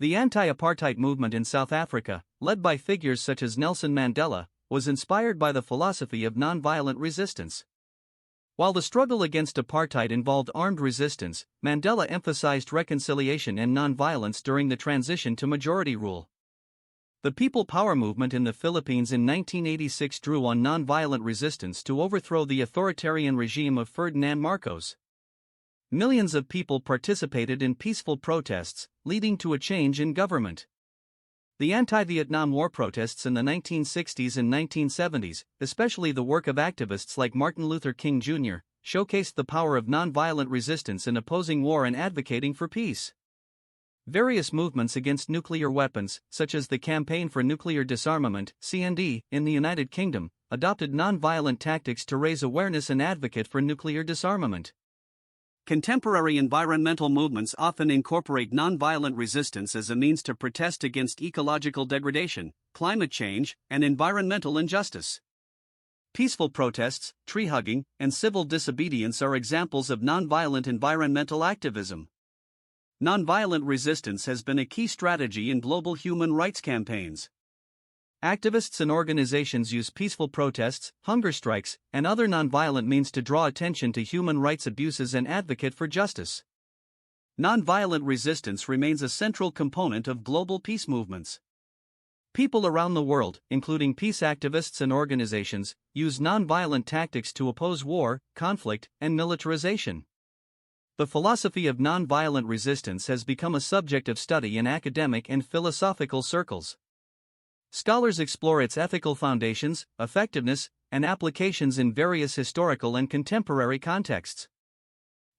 The anti-apartheid movement in South Africa, led by figures such as Nelson Mandela, was inspired by the philosophy of nonviolent resistance. While the struggle against apartheid involved armed resistance, Mandela emphasized reconciliation and nonviolence during the transition to majority rule. The People Power movement in the Philippines in 1986 drew on nonviolent resistance to overthrow the authoritarian regime of Ferdinand Marcos. Millions of people participated in peaceful protests, leading to a change in government. The anti-Vietnam War protests in the 1960s and 1970s, especially the work of activists like Martin Luther King Jr., showcased the power of nonviolent resistance in opposing war and advocating for peace. Various movements against nuclear weapons, such as the Campaign for Nuclear Disarmament (CND) in the United Kingdom, adopted nonviolent tactics to raise awareness and advocate for nuclear disarmament. Contemporary environmental movements often incorporate nonviolent resistance as a means to protest against ecological degradation, climate change, and environmental injustice. Peaceful protests, tree hugging, and civil disobedience are examples of nonviolent environmental activism. Nonviolent resistance has been a key strategy in global human rights campaigns. Activists and organizations use peaceful protests, hunger strikes, and other nonviolent means to draw attention to human rights abuses and advocate for justice. Nonviolent resistance remains a central component of global peace movements. People around the world, including peace activists and organizations, use nonviolent tactics to oppose war, conflict, and militarization. The philosophy of nonviolent resistance has become a subject of study in academic and philosophical circles. Scholars explore its ethical foundations, effectiveness, and applications in various historical and contemporary contexts.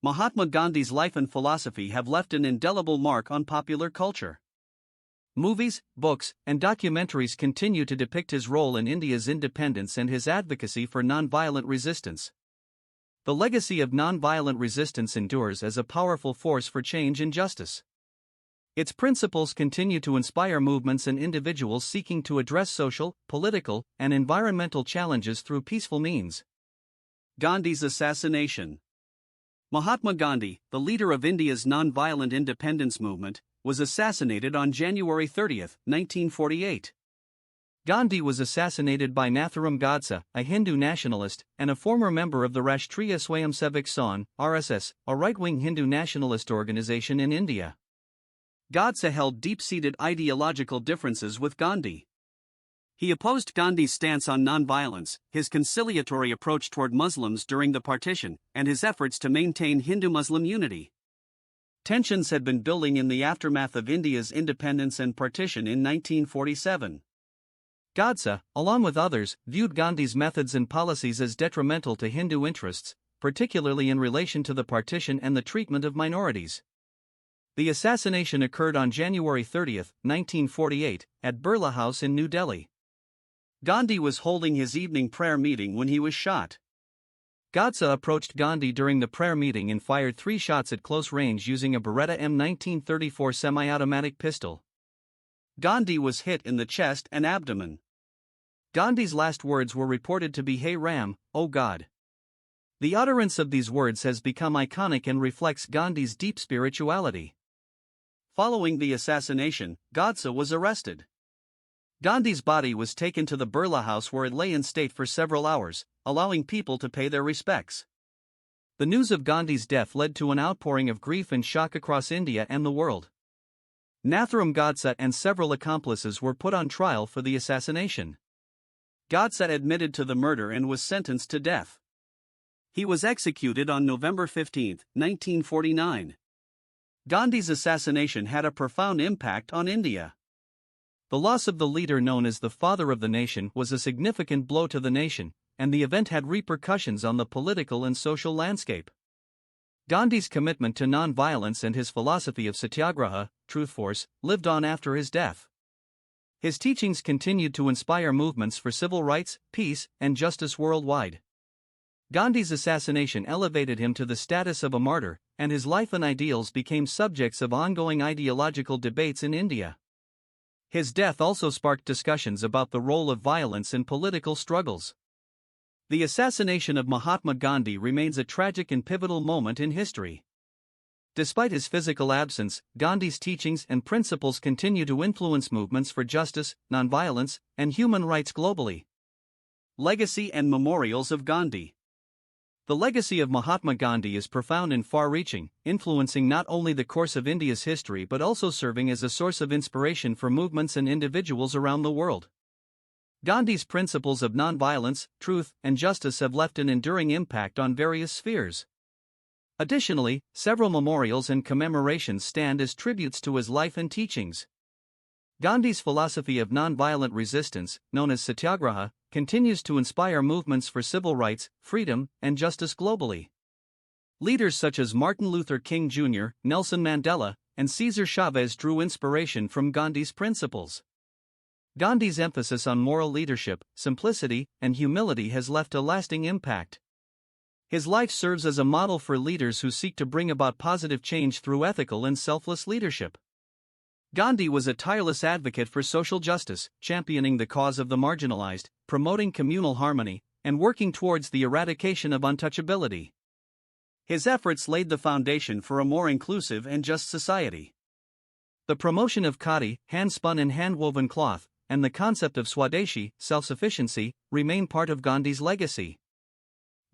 Mahatma Gandhi's life and philosophy have left an indelible mark on popular culture. Movies, books, and documentaries continue to depict his role in India's independence and his advocacy for nonviolent resistance. The legacy of nonviolent resistance endures as a powerful force for change and justice. Its principles continue to inspire movements and individuals seeking to address social, political, and environmental challenges through peaceful means. Gandhi's assassination. Mahatma Gandhi, the leader of India's non-violent independence movement, was assassinated on January 30, 1948. Gandhi was assassinated by Nathuram Godse, a Hindu nationalist, and a former member of the Rashtriya Swayamsevak Sangh (RSS), a right-wing Hindu nationalist organization in India. Godse held deep-seated ideological differences with Gandhi. He opposed Gandhi's stance on nonviolence, his conciliatory approach toward Muslims during the partition, and his efforts to maintain Hindu-Muslim unity. Tensions had been building in the aftermath of India's independence and partition in 1947. Godse, along with others, viewed Gandhi's methods and policies as detrimental to Hindu interests, particularly in relation to the partition and the treatment of minorities. The assassination occurred on January 30, 1948, at Birla House in New Delhi. Gandhi was holding his evening prayer meeting when he was shot. Godse approached Gandhi during the prayer meeting and fired 3 shots at close range using a Beretta M1934 semi-automatic pistol. Gandhi was hit in the chest and abdomen. Gandhi's last words were reported to be "Hey Ram, oh God." The utterance of these words has become iconic and reflects Gandhi's deep spirituality. Following the assassination, Godse was arrested. Gandhi's body was taken to the Birla House where it lay in state for several hours, allowing people to pay their respects. The news of Gandhi's death led to an outpouring of grief and shock across India and the world. Nathuram Godse and several accomplices were put on trial for the assassination. Godse admitted to the murder and was sentenced to death. He was executed on November 15, 1949. Gandhi's assassination had a profound impact on India. The loss of the leader known as the father of the nation was a significant blow to the nation, and the event had repercussions on the political and social landscape. Gandhi's commitment to non-violence and his philosophy of satyagraha, truth force, lived on after his death. His teachings continued to inspire movements for civil rights, peace, and justice worldwide. Gandhi's assassination elevated him to the status of a martyr, and his life and ideals became subjects of ongoing ideological debates in India. His death also sparked discussions about the role of violence in political struggles. The assassination of Mahatma Gandhi remains a tragic and pivotal moment in history. Despite his physical absence, Gandhi's teachings and principles continue to influence movements for justice, nonviolence, and human rights globally. Legacy and memorials of Gandhi. The legacy of Mahatma Gandhi is profound and far-reaching, influencing not only the course of India's history but also serving as a source of inspiration for movements and individuals around the world. Gandhi's principles of nonviolence, truth, and justice have left an enduring impact on various spheres. Additionally, several memorials and commemorations stand as tributes to his life and teachings. Gandhi's philosophy of nonviolent resistance, known as satyagraha, continues to inspire movements for civil rights, freedom, and justice globally. Leaders such as Martin Luther King Jr., Nelson Mandela, and Cesar Chavez drew inspiration from Gandhi's principles. Gandhi's emphasis on moral leadership, simplicity, and humility has left a lasting impact. His life serves as a model for leaders who seek to bring about positive change through ethical and selfless leadership. Gandhi was a tireless advocate for social justice, championing the cause of the marginalized, promoting communal harmony, and working towards the eradication of untouchability. His efforts laid the foundation for a more inclusive and just society. The promotion of khadi, hand-spun and hand-woven cloth, and the concept of swadeshi, self-sufficiency, remain part of Gandhi's legacy.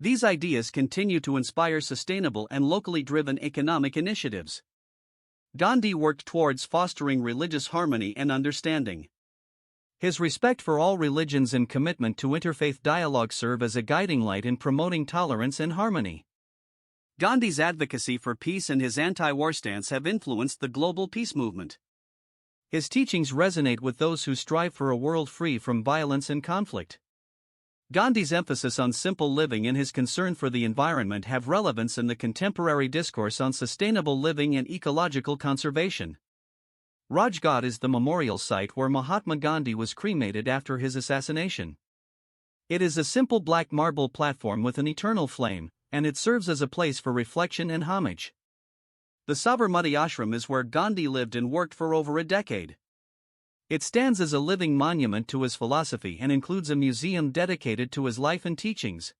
These ideas continue to inspire sustainable and locally driven economic initiatives. Gandhi worked towards fostering religious harmony and understanding. His respect for all religions and commitment to interfaith dialogue serve as a guiding light in promoting tolerance and harmony. Gandhi's advocacy for peace and his anti-war stance have influenced the global peace movement. His teachings resonate with those who strive for a world free from violence and conflict. Gandhi's emphasis on simple living and his concern for the environment have relevance in the contemporary discourse on sustainable living and ecological conservation. Rajghat is the memorial site where Mahatma Gandhi was cremated after his assassination. It is a simple black marble platform with an eternal flame, and it serves as a place for reflection and homage. The Sabarmati Ashram is where Gandhi lived and worked for over a decade. It stands as a living monument to his philosophy and includes a museum dedicated to his life and teachings.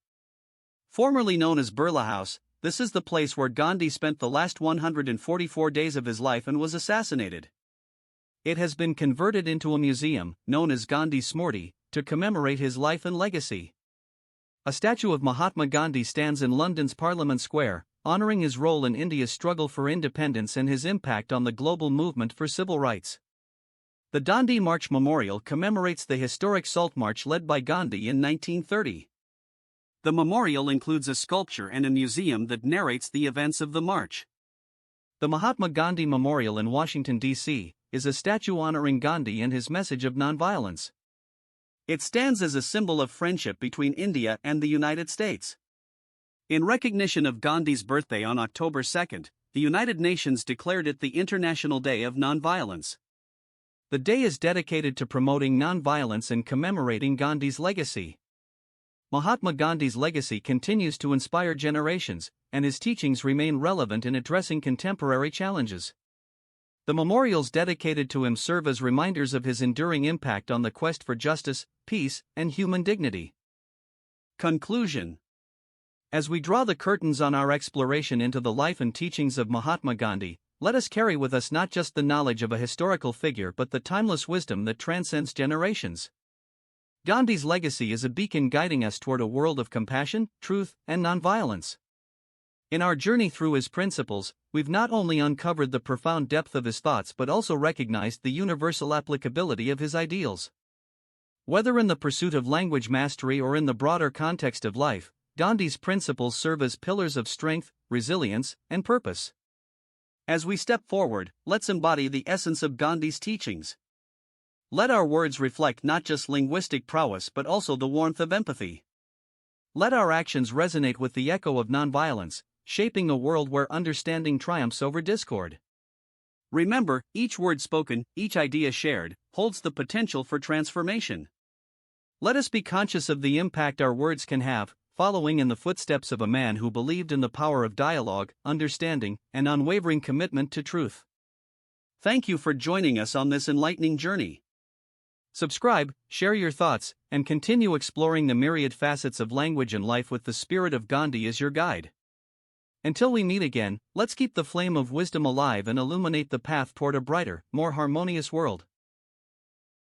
Formerly known as Birla House, this is the place where Gandhi spent the last 144 days of his life and was assassinated. It has been converted into a museum, known as Gandhi Smriti, to commemorate his life and legacy. A statue of Mahatma Gandhi stands in London's Parliament Square, honoring his role in India's struggle for independence and his impact on the global movement for civil rights. The Dandi March Memorial commemorates the historic Salt March led by Gandhi in 1930. The memorial includes a sculpture and a museum that narrates the events of the march. The Mahatma Gandhi Memorial in Washington, D.C., is a statue honoring Gandhi and his message of nonviolence. It stands as a symbol of friendship between India and the United States. In recognition of Gandhi's birthday on October 2, the United Nations declared it the International Day of Nonviolence. The day is dedicated to promoting nonviolence and commemorating Gandhi's legacy. Mahatma Gandhi's legacy continues to inspire generations, and his teachings remain relevant in addressing contemporary challenges. The memorials dedicated to him serve as reminders of his enduring impact on the quest for justice, peace, and human dignity. Conclusion. As we draw the curtains on our exploration into the life and teachings of Mahatma Gandhi, let us carry with us not just the knowledge of a historical figure but the timeless wisdom that transcends generations. Gandhi's legacy is a beacon guiding us toward a world of compassion, truth, and nonviolence. In our journey through his principles, we've not only uncovered the profound depth of his thoughts but also recognized the universal applicability of his ideals. Whether in the pursuit of language mastery or in the broader context of life, Gandhi's principles serve as pillars of strength, resilience, and purpose. As we step forward, let's embody the essence of Gandhi's teachings. Let our words reflect not just linguistic prowess but also the warmth of empathy. Let our actions resonate with the echo of nonviolence, shaping a world where understanding triumphs over discord. Remember, each word spoken, each idea shared, holds the potential for transformation. Let us be conscious of the impact our words can have, following in the footsteps of a man who believed in the power of dialogue, understanding, and unwavering commitment to truth. Thank you for joining us on this enlightening journey. Subscribe, share your thoughts, and continue exploring the myriad facets of language and life with the spirit of Gandhi as your guide. Until we meet again, let's keep the flame of wisdom alive and illuminate the path toward a brighter, more harmonious world.